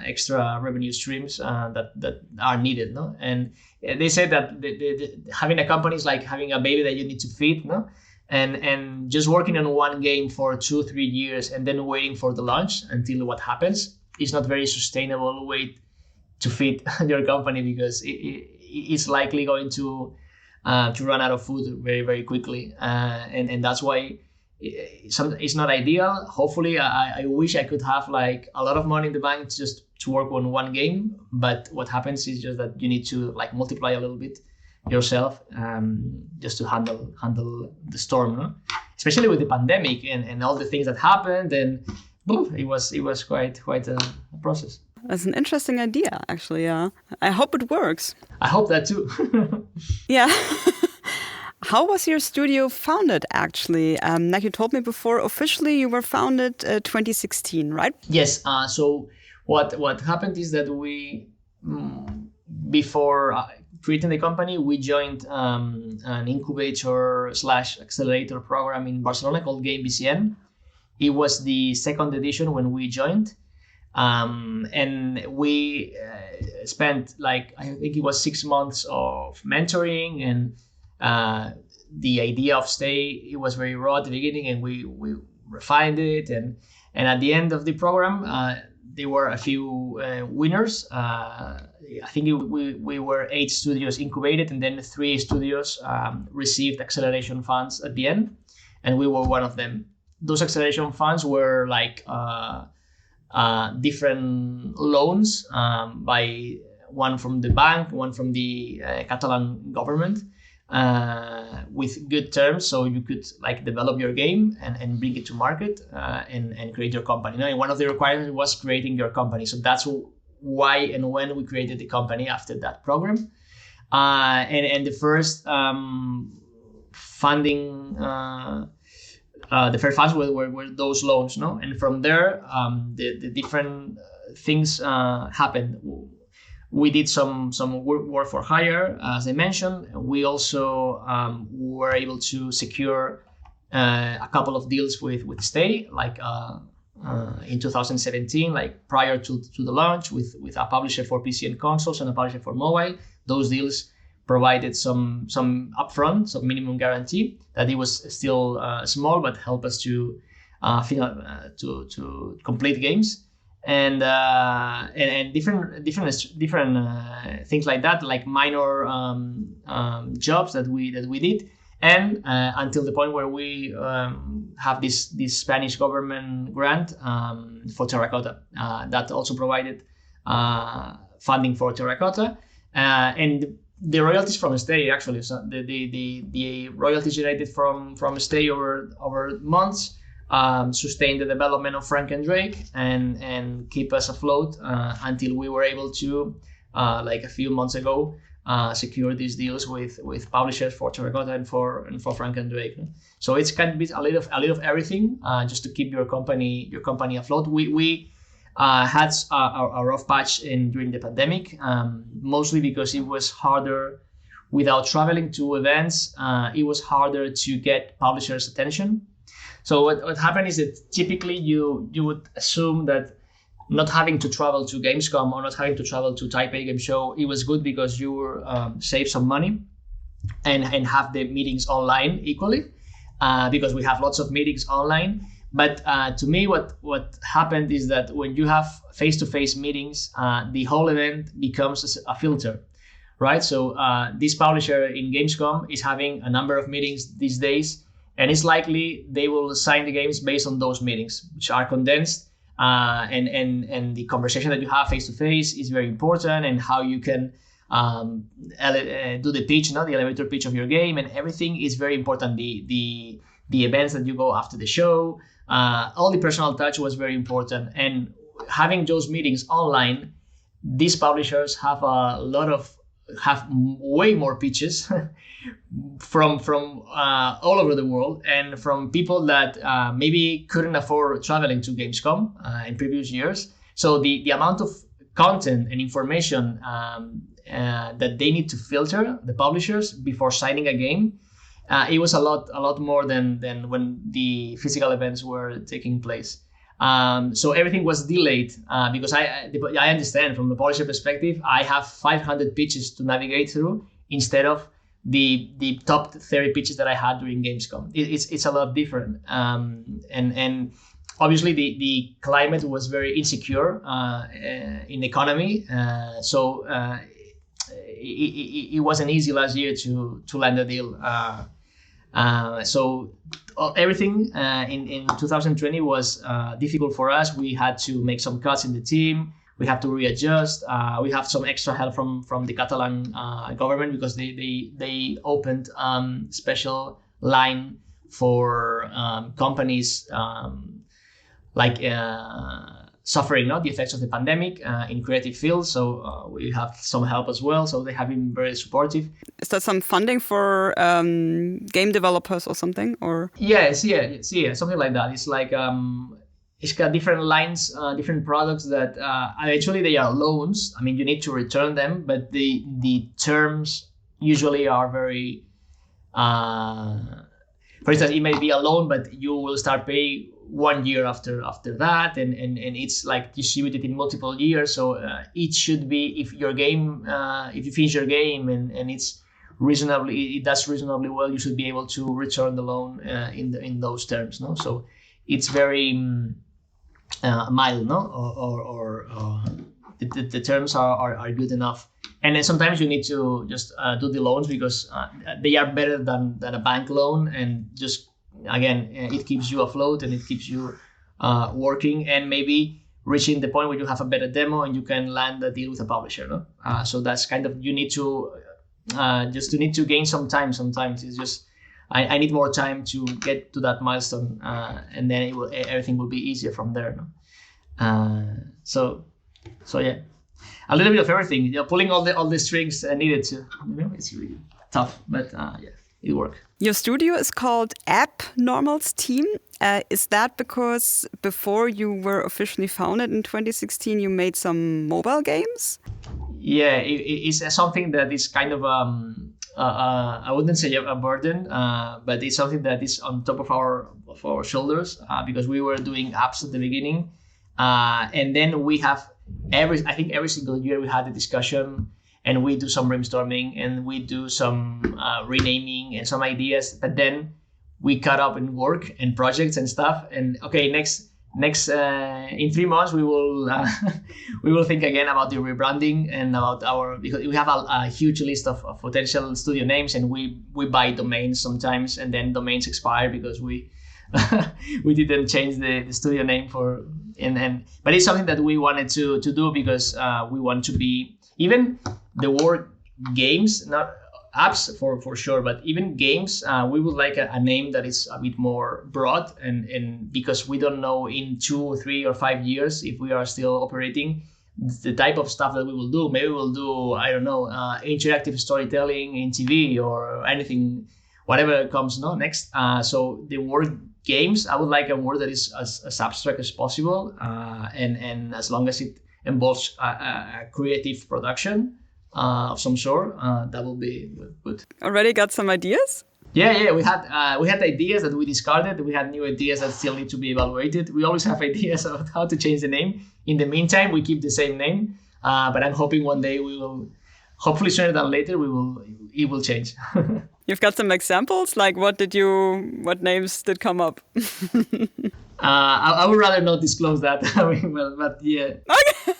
extra revenue streams that are needed, no? And they say that having a company is like having a baby that you need to feed, no? And just working on one game for 2-3 years and then waiting for the launch until what happens is not very sustainable way to feed your company, because it's likely going to run out of food very, very quickly, and that's why it's not ideal. Hopefully, I wish I could have like a lot of money in the bank just to work on one game. But what happens is just that you need to like multiply a little bit yourself, just to handle the storm, no? Especially with the pandemic and all the things that happened. And it was quite a process. That's an interesting idea, actually. Yeah, I hope it works. I hope that too. Yeah. How was your studio founded, actually? Like you told me before, officially you were founded 2016, right? Yes. So what happened is that we, before creating the company, we joined an incubator/accelerator program in Barcelona called Game BCN. It was the second edition when we joined. And we spent like, I think it was 6 months of mentoring, and the idea of Stay, it was very raw at the beginning, and we refined it, and at the end of the program there were a few winners. I think we were 8 studios incubated, and then 3 studios received acceleration funds at the end, and we were one of them. Those acceleration funds were like different loans, by one from the bank, one from the Catalan government, with good terms, so you could like develop your game and bring it to market, and create your company. And one of the requirements was creating your company. So that's why and when we created the company after that program. And the first funding, the first funds were those loans, no? And from there, the different things happened. We did some work for hire, as I mentioned. We also were able to secure a couple of deals with Stay, like in 2017, like prior to the launch, with a publisher for PC and consoles and a publisher for mobile. Those deals provided some upfront, some minimum guarantee, that it was still small, but helped us to complete games. And different things like that, like minor jobs that we did, and until the point where we have this Spanish government grant for Terracotta, that also provided funding for Terracotta, and the royalties from Stay, actually. So the royalties generated from Stay over months sustain the development of Frank and Drake and keep us afloat until we were able to, like a few months ago, secure these deals with publishers for Terracotta and for Frank and Drake. So it's kind of a little of everything, just to keep your company afloat. We had a rough patch during the pandemic, mostly because it was harder without traveling to events. It was harder to get publishers' attention. So what happened is that typically you would assume that not having to travel to Gamescom or not having to travel to Taipei Game Show, it was good because you were save some money and have the meetings online equally, because we have lots of meetings online. But to me, what happened is that when you have face-to-face meetings, the whole event becomes a filter, right? So this publisher in Gamescom is having a number of meetings these days, and it's likely they will assign the games based on those meetings, which are condensed. And the conversation that you have face to face is very important, and how you can do the pitch, the elevator pitch of your game, and everything is very important. The events that you go after the show, all the personal touch was very important. And having those meetings online, these publishers have way more pitches from all over the world, and from people that maybe couldn't afford traveling to Gamescom in previous years. So the amount of content and information that they need to filter, the publishers, before signing a game, it was a lot more than when the physical events were taking place. So everything was delayed because I understand from the publisher perspective, I have 500 pitches to navigate through instead of the top 30 pitches that I had during Gamescom. It's a lot different. And obviously the climate was very insecure in the economy. So it wasn't easy last year to land a deal. So everything in 2020 was difficult for us. We had to make some cuts in the team. We have to readjust. We have some extra help from the Catalan government, because they opened special line for companies like suffering the effects of the pandemic in creative fields. So we have some help as well. So they have been very supportive. Is that some funding for game developers or something? Or Yes, something like that. It's like it's got different lines, different products that eventually they are loans. I mean, you need to return them, but the terms usually are very. For instance, it may be a loan, but you will start paying 1 year after that, and it's like distributed in multiple years. So it should be, if your game, if you finish your game and it does reasonably well, you should be able to return the loan in those terms. So it's very mild, or the terms are good enough. And then sometimes you need to just do the loans because they are better than a bank loan, and just again it keeps you afloat and it keeps you working, and maybe reaching the point where you have a better demo and you can land a deal with a publisher. So that's kind of, you need to need to gain some time. Sometimes it's just I need more time to get to that milestone, and then everything will be easier from there. So yeah. A little bit of everything, pulling all the strings needed to. It's really tough, but yeah, it worked. Your studio is called Appnormals Team. Is that because before you were officially founded in 2016, you made some mobile games? Yeah, it's something that is kind of I wouldn't say a burden, but it's something that is on top of our shoulders, because we were doing apps at the beginning, and then we have. I think every single year we had a discussion, and we do some brainstorming, and we do some renaming and some ideas. But then we cut up in work and projects and stuff. And okay, next in 3 months we will we will think again about the rebranding and about because we have a huge list of potential studio names, and we buy domains sometimes, and then domains expire because we we didn't change the studio name for. But it's something that we wanted to do because we want to be, even the word games, not apps for sure, but even games, we would like a name that is a bit more broad, and because we don't know in 2, 3, or 5 years if we are still operating, the type of stuff that we will do. Maybe we'll do, I don't know, interactive storytelling in TV or anything, whatever comes next. So the word games, I would like a word that is as abstract as possible, and as long as it involves a creative production of some sort, that will be good. Already got some ideas? Yeah. We had ideas that we discarded. We had new ideas that still need to be evaluated. We always have ideas of how to change the name. In the meantime, we keep the same name, but I'm hoping one day we will. Hopefully sooner than later, it will change. You've got some examples? Like what names did come up? I would rather not disclose that. But yeah. Okay.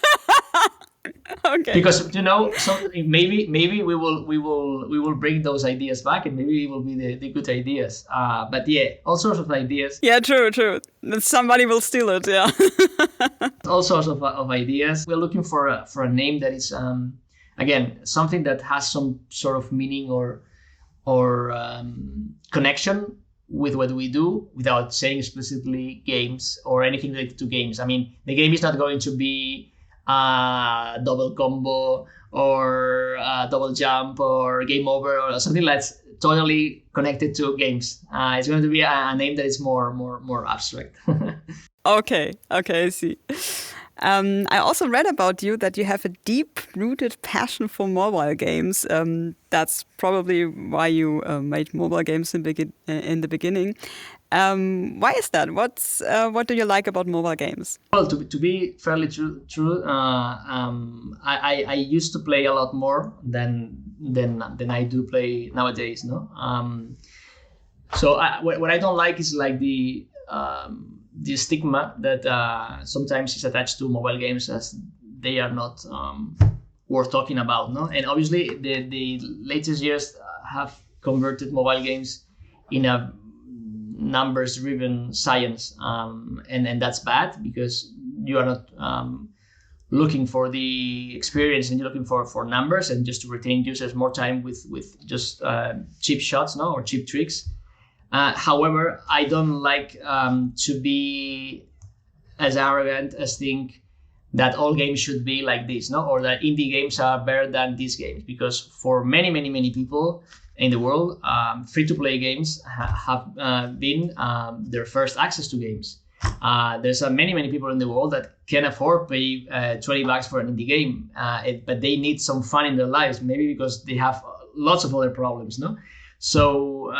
Okay. Because maybe we will bring those ideas back, and maybe it will be the good ideas. But yeah, all sorts of ideas. Yeah, true. Somebody will steal it. Yeah. All sorts of ideas. We're looking for a name that is again something that has some sort of meaning or connection with what we do, without saying explicitly games or anything related to games. I mean, the game is not going to be double combo or double jump or game over or something that's totally connected to games. It's going to be a name that is more abstract. Okay, I see. I also read about you that you have a deep-rooted passion for mobile games. That's probably why you made mobile games in the beginning. Why is that? What do you like about mobile games? Well, to be fairly true, I used to play a lot more than I do play nowadays. No, so what I don't like is like the stigma that sometimes is attached to mobile games, as they are not worth talking about. No, and obviously the latest years have converted mobile games in a numbers-driven science, and that's bad, because you are not looking for the experience, and you're looking for numbers and just to retain users more time with just cheap shots, no, or cheap tricks. However, I don't like to be as arrogant as think that all games should be like this, no, or that indie games are better than these games, because for many people in the world, free-to-play games have been their first access to games. There's many people in the world that can afford pay $20 for an indie game, but they need some fun in their lives, maybe because they have lots of other problems, no? So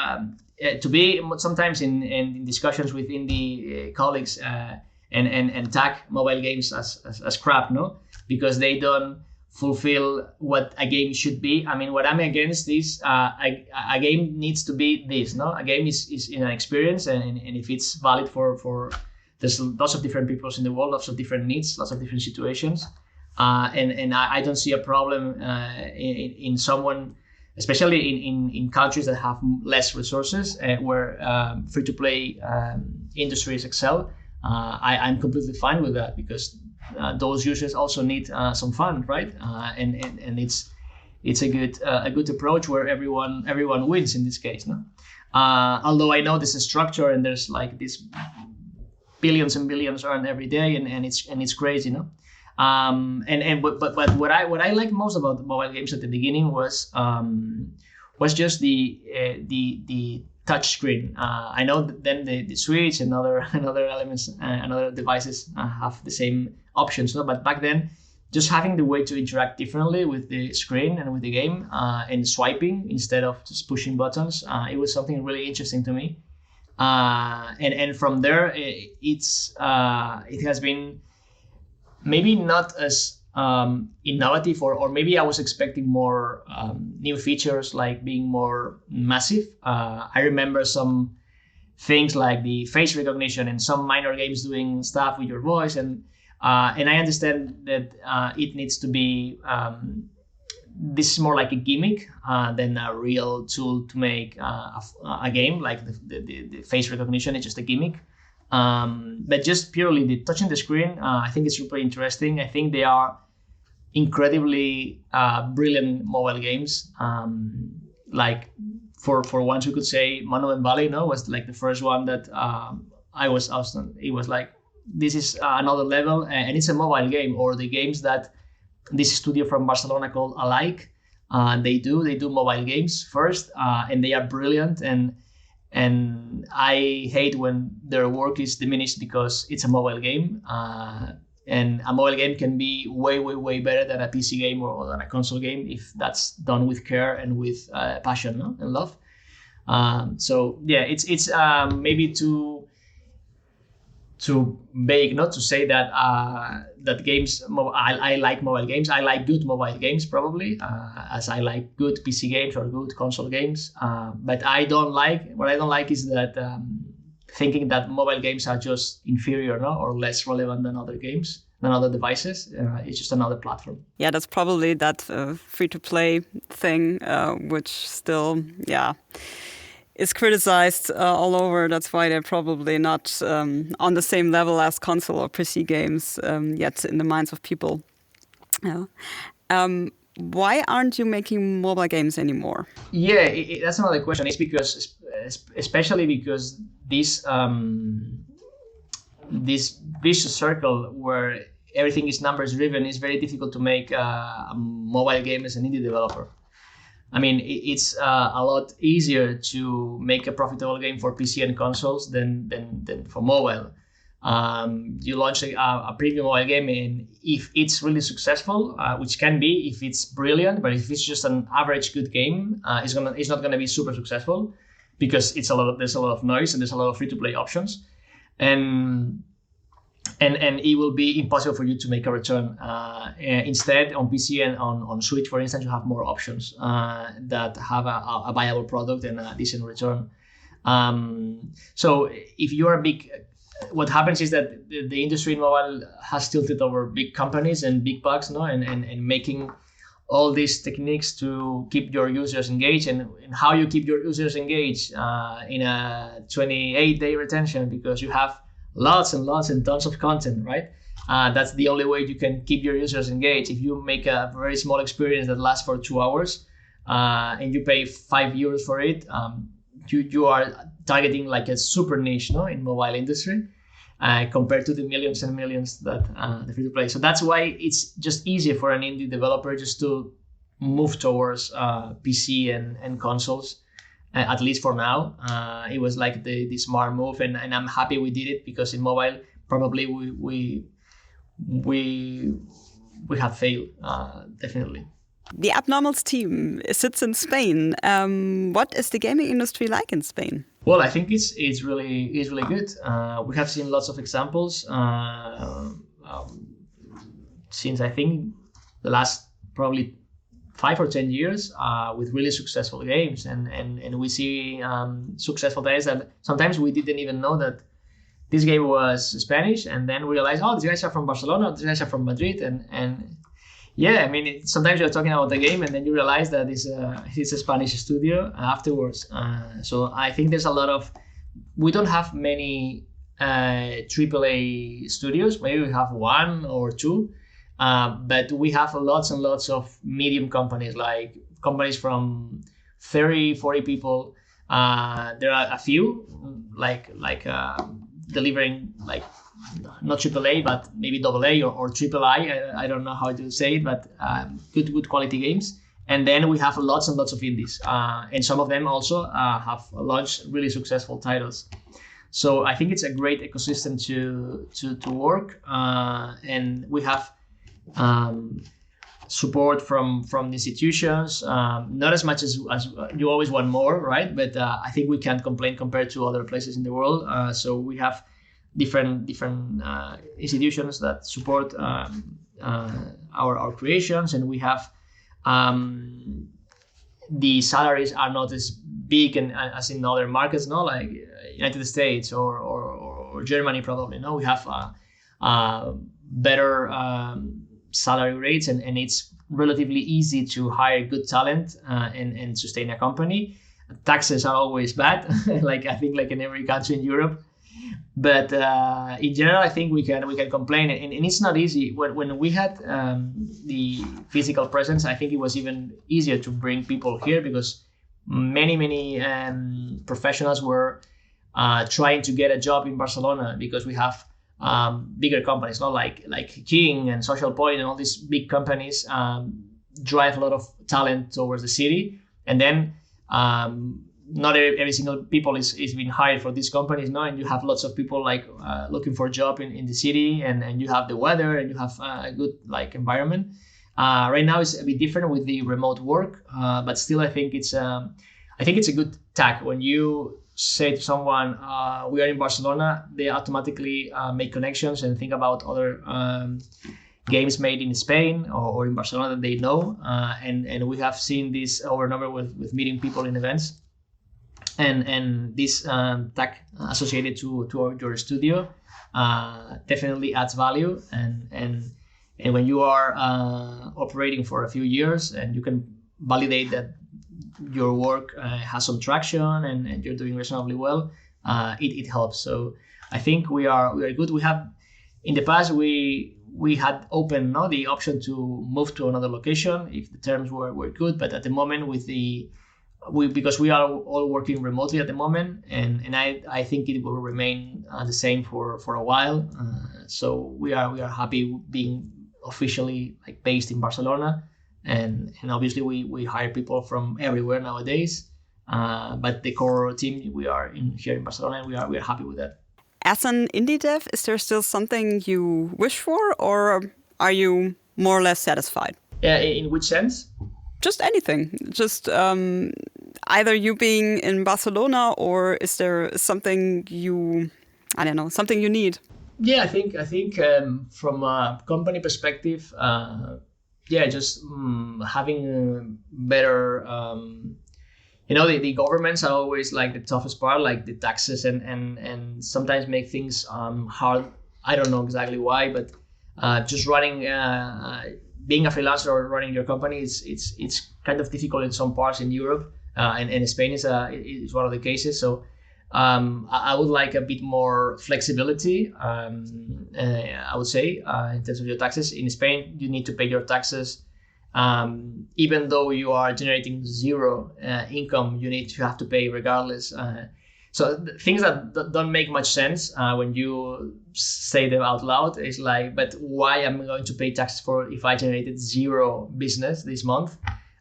to be sometimes in discussions with indie colleagues and tag mobile games as crap, no, because they don't fulfill what a game should be. I mean, what I'm against is a game needs to be this, no? A game is an experience, and if it's valid for there's lots of different peoples in the world, lots of different needs, lots of different situations, and I don't see a problem in someone, especially in countries that have less resources, where free-to-play industries excel. I'm completely fine with that, because those users also need some fun, right? And it's a good approach where everyone wins in this case, no? Although I know there's a structure and there's like this billions and billions earned every day, and it's crazy, no? But what I like most about the mobile games at the beginning was just the touch screen. I know that then the Switch and other elements and other devices have the same options, no? But back then, just having the way to interact differently with the screen and with the game, and swiping instead of just pushing buttons, it was something really interesting to me. And from there, it has been maybe not as innovative, or maybe I was expecting more new features, like being more massive. I remember some things like the face recognition and some minor games doing stuff with your voice, and I understand that it needs to be this is more like a gimmick than a real tool to make a game. Like the face recognition is just a gimmick. But just purely the touching the screen, I think it's super interesting. I think they are incredibly brilliant mobile games. Like for once, we could say Monument Valley, no, was like the first one that I was awesome. It was like, this is another level, and it's a mobile game. Or the games that this studio from Barcelona called Alike, they do mobile games first, and they are brilliant. And And I hate when their work is diminished because it's a mobile game. And a mobile game can be way, way, way better than a PC game or than a console game if that's done with care and with passion, no? And love. So yeah, it's maybe too vague not to say that that games. I like mobile games. I like good mobile games probably, as I like good PC games or good console games. But I don't like what I don't like is that thinking that mobile games are just inferior, no, or less relevant than other games, than other devices. It's just another platform. Yeah, that's probably that free-to-play thing, which still, is criticized all over. That's why they're probably not on the same level as console or PC games yet in the minds of people. Yeah. Why aren't you making mobile games anymore? Yeah, that's another question. It's because, especially because this vicious circle where everything is numbers driven is very difficult to make a mobile game as an indie developer. I mean, it's a lot easier to make a profitable game for PC and consoles than for mobile. You launch a premium mobile game, and if it's really successful, which can be if it's brilliant, but if it's just an average good game, it's not gonna be super successful because there's a lot of noise and there's a lot of free-to-play options, and it will be impossible for you to make a return. Instead, on PC and on Switch, for instance, you have more options that have a viable product and a decent return. So if you're a big, what happens is that the industry in mobile has tilted over big companies and big bucks, no, and making all these techniques to keep your users engaged, and how you keep your users engaged in a 28-day retention, because you have lots and lots and tons of content, right? That's the only way you can keep your users engaged. If you make a very small experience that lasts for 2 hours and you pay €5 for it, you are targeting like a super niche, no, in mobile industry compared to the millions and millions that the free to play. So that's why it's just easier for an indie developer just to move towards PC and consoles. At least for now, it was like the smart move, and I'm happy we did it, because in mobile probably we have failed definitely. The Appnormals team sits in Spain. What is the gaming industry like in Spain? Well, I think it's really good. We have seen lots of examples since I think the last probably 5 or 10 years with really successful games, and we see successful titles that sometimes we didn't even know that this game was Spanish, and then we realized, oh, these guys are from Barcelona, these guys are from Madrid, and yeah, I mean, sometimes you're talking about the game and then you realize that it's a Spanish studio afterwards. So I think there's a lot of, we don't have many AAA studios. Maybe we have 1 or 2, but we have lots and lots of medium companies, like companies from 30, 40 people. There are a few like delivering like not AAA, but maybe AA or III. I don't know how to say it, but good quality games. And then we have lots and lots of indies, and some of them also have launched really successful titles. So I think it's a great ecosystem to work, and we have support from the institutions. Not as much as you always want more, right? But I think we can't complain compared to other places in the world. So we have different institutions that support our creations, and we have the salaries are not as big and as in other markets, no, like United States or Germany probably. No, we have better salary rates, and it's relatively easy to hire good talent and sustain a company. Taxes are always bad, like I think like in every country in Europe. But in general, I think we can complain, and it's not easy. When we had the physical presence, I think it was even easier to bring people here, because many professionals were trying to get a job in Barcelona, because we have bigger companies, not like King and Social Point and all these big companies drive a lot of talent towards the city, and then not every single people is being hired for these companies, no, and you have lots of people like looking for a job in the city, and you have the weather, and you have a good like environment. Right now it's a bit different with the remote work, but still I think it's a good tag when you say to someone we are in Barcelona, they automatically make connections and think about other games made in Spain or in Barcelona that they know, and we have seen this over and over with meeting people in events, and this tag associated to your studio definitely adds value, and when you are operating for a few years and you can validate that your work has some traction and you're doing reasonably well, it helps. So I think we are good. We have in the past we had open the option to move to another location if the terms were good, but at the moment because we are all working remotely at the moment, and I think it will remain the same for a while. So we are happy being officially like based in Barcelona, and obviously we hire people from everywhere nowadays. But the core team we are here in Barcelona, and we are happy with that. As an indie dev, is there still something you wish for, or are you more or less satisfied? Yeah, in which sense? Just anything. Just either you being in Barcelona, or is there something something you need? Yeah, I think from a company perspective, just having better. The governments are always like the toughest part, like the taxes and sometimes make things hard. I don't know exactly why, but just running, being a freelancer or running your company, it's kind of difficult in some parts in Europe, and Spain is one of the cases. So I would like a bit more flexibility. I would say in terms of your taxes. In Spain, you need to pay your taxes. Even though you are generating zero income, you have to pay regardless. So things that don't make much sense when you say them out loud is like, but why am I going to pay taxes for if I generated zero business this month?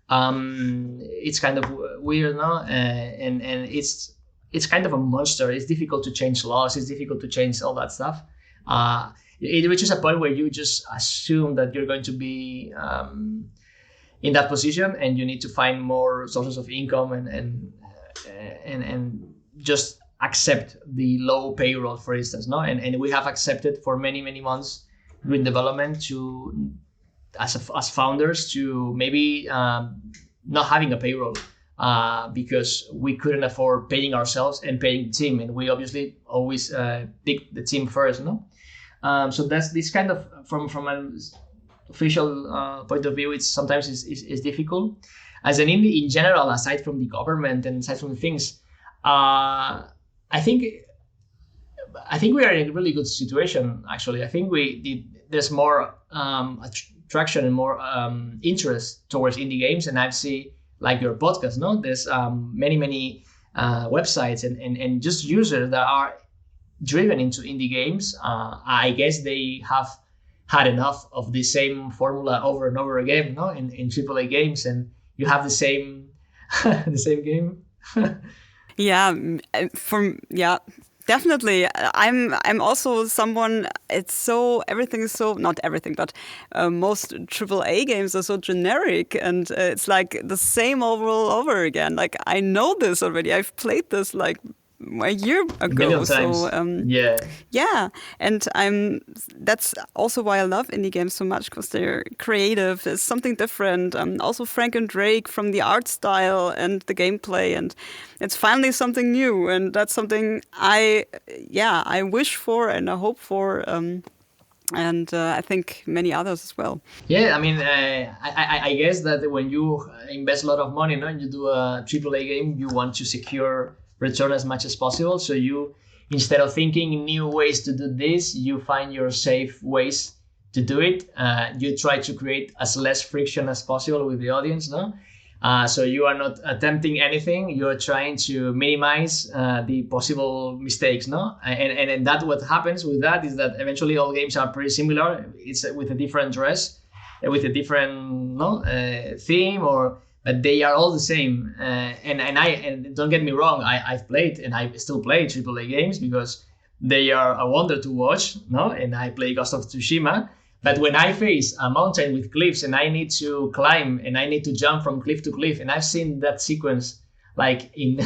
It's kind of weird, no? And it's kind of a monster. It's difficult to change laws. It's difficult to change all that stuff. It reaches a point where you just assume that you're going to be in that position, and you need to find more sources of income and just accept the low payroll, for instance, no? And we have accepted for many months during development to as founders to maybe not having a payroll because we couldn't afford paying ourselves and paying the team, and we obviously always pick the team first, no? So that's this kind of from an official point of view, it's sometimes is difficult. As an indie in general, aside from the government and aside from the things, I think we are in a really good situation. Actually, I think there's more attraction and more interest towards indie games, and I've seen like your podcast. No, there's many websites and just users that are driven into indie games. I guess they have had enough of the same formula over and over again, no? In AAA games, and you have the same the same game. Definitely. I'm also someone. Everything is so, not everything, but most AAA games are so generic, and it's like the same over again. Like I know this already. I've played this like a year ago. So and that's also why I love indie games so much, because they're creative. There's something different. Also Frank and Drake, from the art style and the gameplay, and it's finally something new, and that's something I wish for and I hope for. And I think many others as well. Yeah, I mean, I guess that when you invest a lot of money, and you do a AAA game, you want to secure return as much as possible. So you, instead of thinking new ways to do this, you find your safe ways to do it. You try to create as less friction as possible with the audience, no? So you are not attempting anything. You are trying to minimize the possible mistakes, no? And that what happens with that is that eventually all games are pretty similar. It's with a different dress, with a different theme, or but they are all the same. And don't get me wrong, I've played and I still play AAA games because they are a wonder to watch, no? And I play Ghost of Tsushima. But when I face a mountain with cliffs and I need to climb and I need to jump from cliff to cliff, and I've seen that sequence like in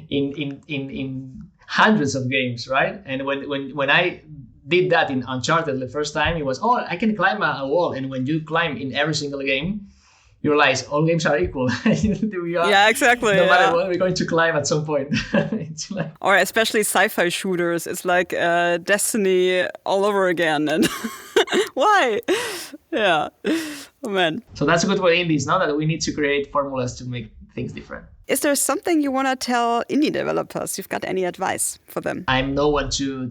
in hundreds of games, right? And when I did that in Uncharted the first time, it was, oh, I can climb a wall. And when you climb in every single game, you realize all games are equal. Yeah, exactly. No matter what, we're going to climb at some point. It's like, or especially sci-fi shooters. It's like Destiny all over again. And why? Yeah. Oh, man. So that's good for indies, now that we need to create formulas to make things different. Is there something you want to tell indie developers? You've got any advice for them? I'm no one to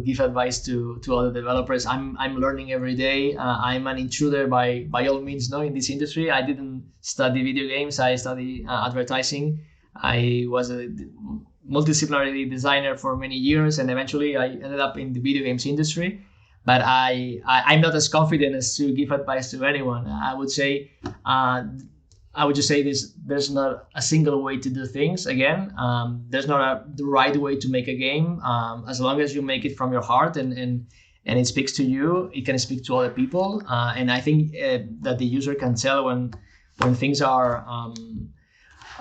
give advice to other developers. I'm learning every day. I'm an intruder by all means, no, in this industry. I didn't study video games. I studied advertising. I was a multidisciplinary designer for many years, and eventually I ended up in the video games industry. But I'm not as confident as to give advice to anyone. I would just say this: there's not a single way to do things. Again, there's not the right way to make a game. As long as you make it from your heart and it speaks to you, it can speak to other people. And I think that the user can tell when things are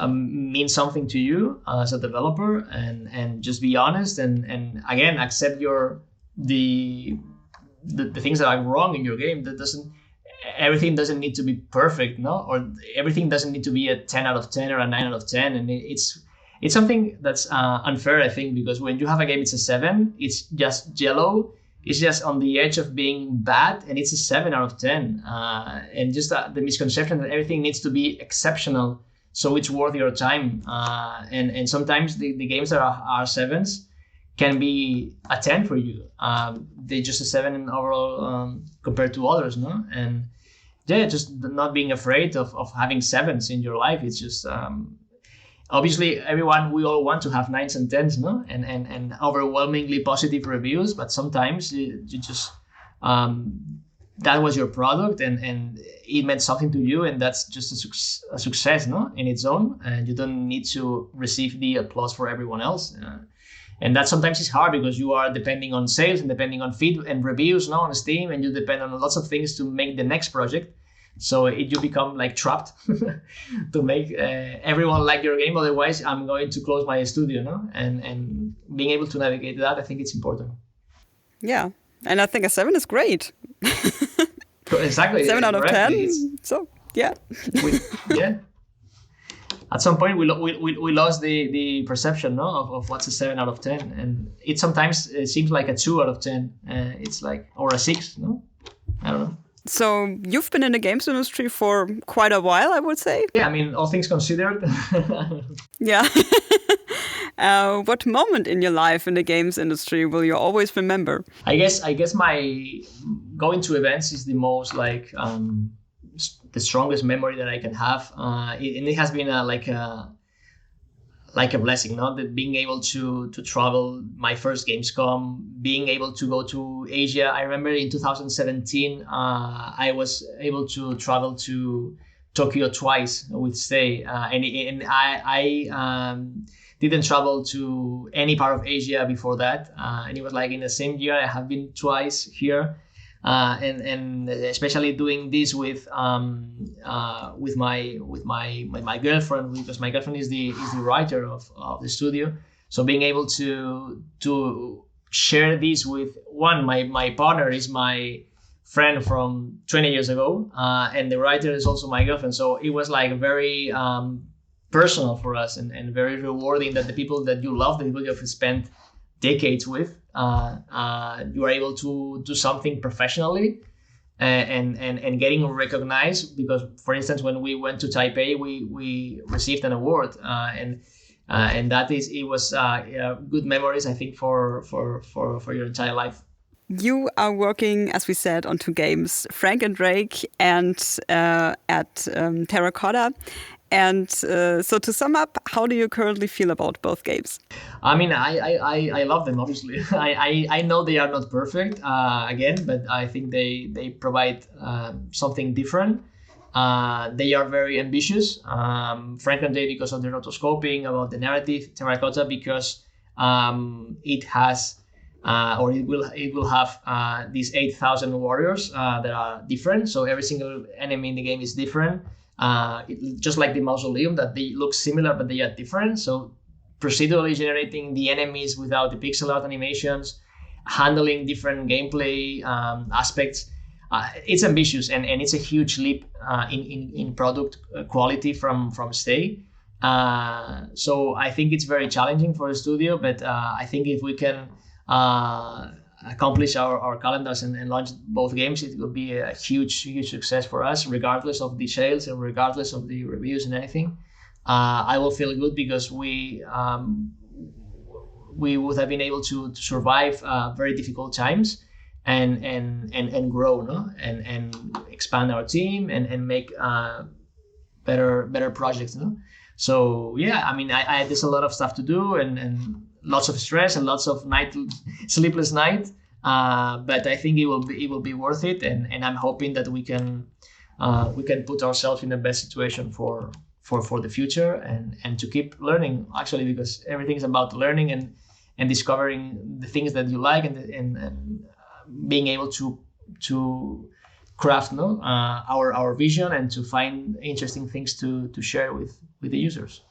mean something to you as a developer, and just be honest and again accept the things that are wrong in your game. Everything doesn't need to be perfect, no? Or everything doesn't need to be a 10 out of 10 or a 9 out of 10. And it's something that's unfair, I think, because when you have a game, it's a 7, it's just yellow, it's just on the edge of being bad, and it's a 7 out of 10. And just the misconception that everything needs to be exceptional, so it's worth your time. And sometimes the games that are 7s can be a 10 for you. They're just a 7 in overall compared to others, no? And yeah, just not being afraid of having 7s in your life. It's just obviously we all want to have 9s and 10s, no? And overwhelmingly positive reviews, but sometimes you just that was your product and it meant something to you, and that's just a success, no, in its own, and you don't need to receive the applause for everyone else. And that sometimes is hard because you are depending on sales and depending on feed and reviews, no, on Steam, and you depend on lots of things to make the next project. So you become like trapped to make everyone like your game. Otherwise, I'm going to close my studio, no? And being able to navigate that, I think it's important. Yeah, and I think a 7 is great. Exactly. 7 out of 10. So yeah. Yeah. At some point, we lost the perception, no, of what's a 7 out of 10, and it sometimes seems like a 2 out of 10. It's like, or a 6, no, I don't know. So you've been in the games industry for quite a while, I would say. Yeah, I mean, all things considered. Yeah. What moment in your life in the games industry will you always remember? I guess my going to events is the most like. The strongest memory that I can have, and it has been like a blessing, no? That being able to travel, my first Gamescom, being able to go to Asia. I remember in 2017, I was able to travel to Tokyo twice with stay, and I didn't travel to any part of Asia before that, and it was like in the same year I have been twice here. And especially doing this with my girlfriend, because my girlfriend is the writer of the studio. So being able to share this with my partner is my friend from 20 years ago, and the writer is also my girlfriend. So it was like very personal for us and very rewarding that the people that you love, the people you have spent decades with, you are able to do something professionally and getting recognized. Because, for instance, when we went to Taipei, we received an award, and that was good memories, I think, for your entire life. You are working, as we said, on 2 games, Frank and Drake and at Terracotta. And so to sum up, how do you currently feel about both games? I mean, I love them, obviously. I know they are not perfect, again, but I think they provide something different. They are very ambitious. Frankenday because of the rotoscoping, about the narrative. Terracotta because it has or it will have these 8,000 warriors that are different. So every single enemy in the game is different. Just like the mausoleum, that they look similar but they are different. So procedurally generating the enemies without the pixel art animations, handling different gameplay aspects. It's ambitious and it's a huge leap in product quality from Stay. So I think it's very challenging for a studio, but I think if we can accomplish our calendars and launch both games, it will be a huge success for us, regardless of the sales and regardless of the reviews and anything. I will feel good because we would have been able to survive very difficult times and grow, no? and expand our team and make better projects, no? So yeah, I mean, there's a lot of stuff to do and lots of stress and lots of sleepless night. But I think it will be worth it, and I'm hoping that we can put ourselves in the best situation for the future and to keep learning, actually, because everything is about learning and discovering the things that you like and being able to craft, no, our vision and to find interesting things to share with the users.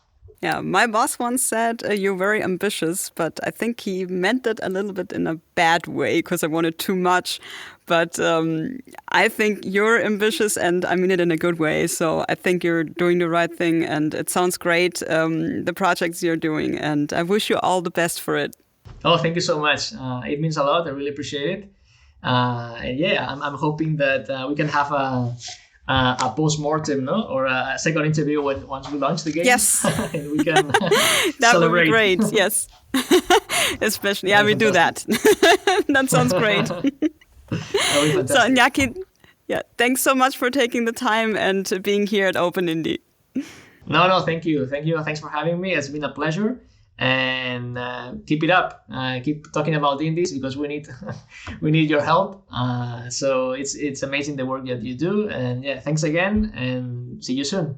Yeah, my boss once said you're very ambitious, but I think he meant it a little bit in a bad way because I wanted too much. But I think you're ambitious and I mean it in a good way. So I think you're doing the right thing and it sounds great, the projects you're doing. And I wish you all the best for it. Oh, thank you so much. It means a lot. I really appreciate it. And yeah, I'm hoping that we can have a post-mortem, no, or a second interview once we launch the game. Yes, and we can that celebrate. would be great. Yes, especially we do that. That sounds great. So Inaki, yeah, thanks so much for taking the time and being here at Open Indie. No, thank you. Thanks for having me. It's been a pleasure. And keep it up. Keep talking about indies because we need your help. So it's amazing the work that you do. And yeah, thanks again, and see you soon.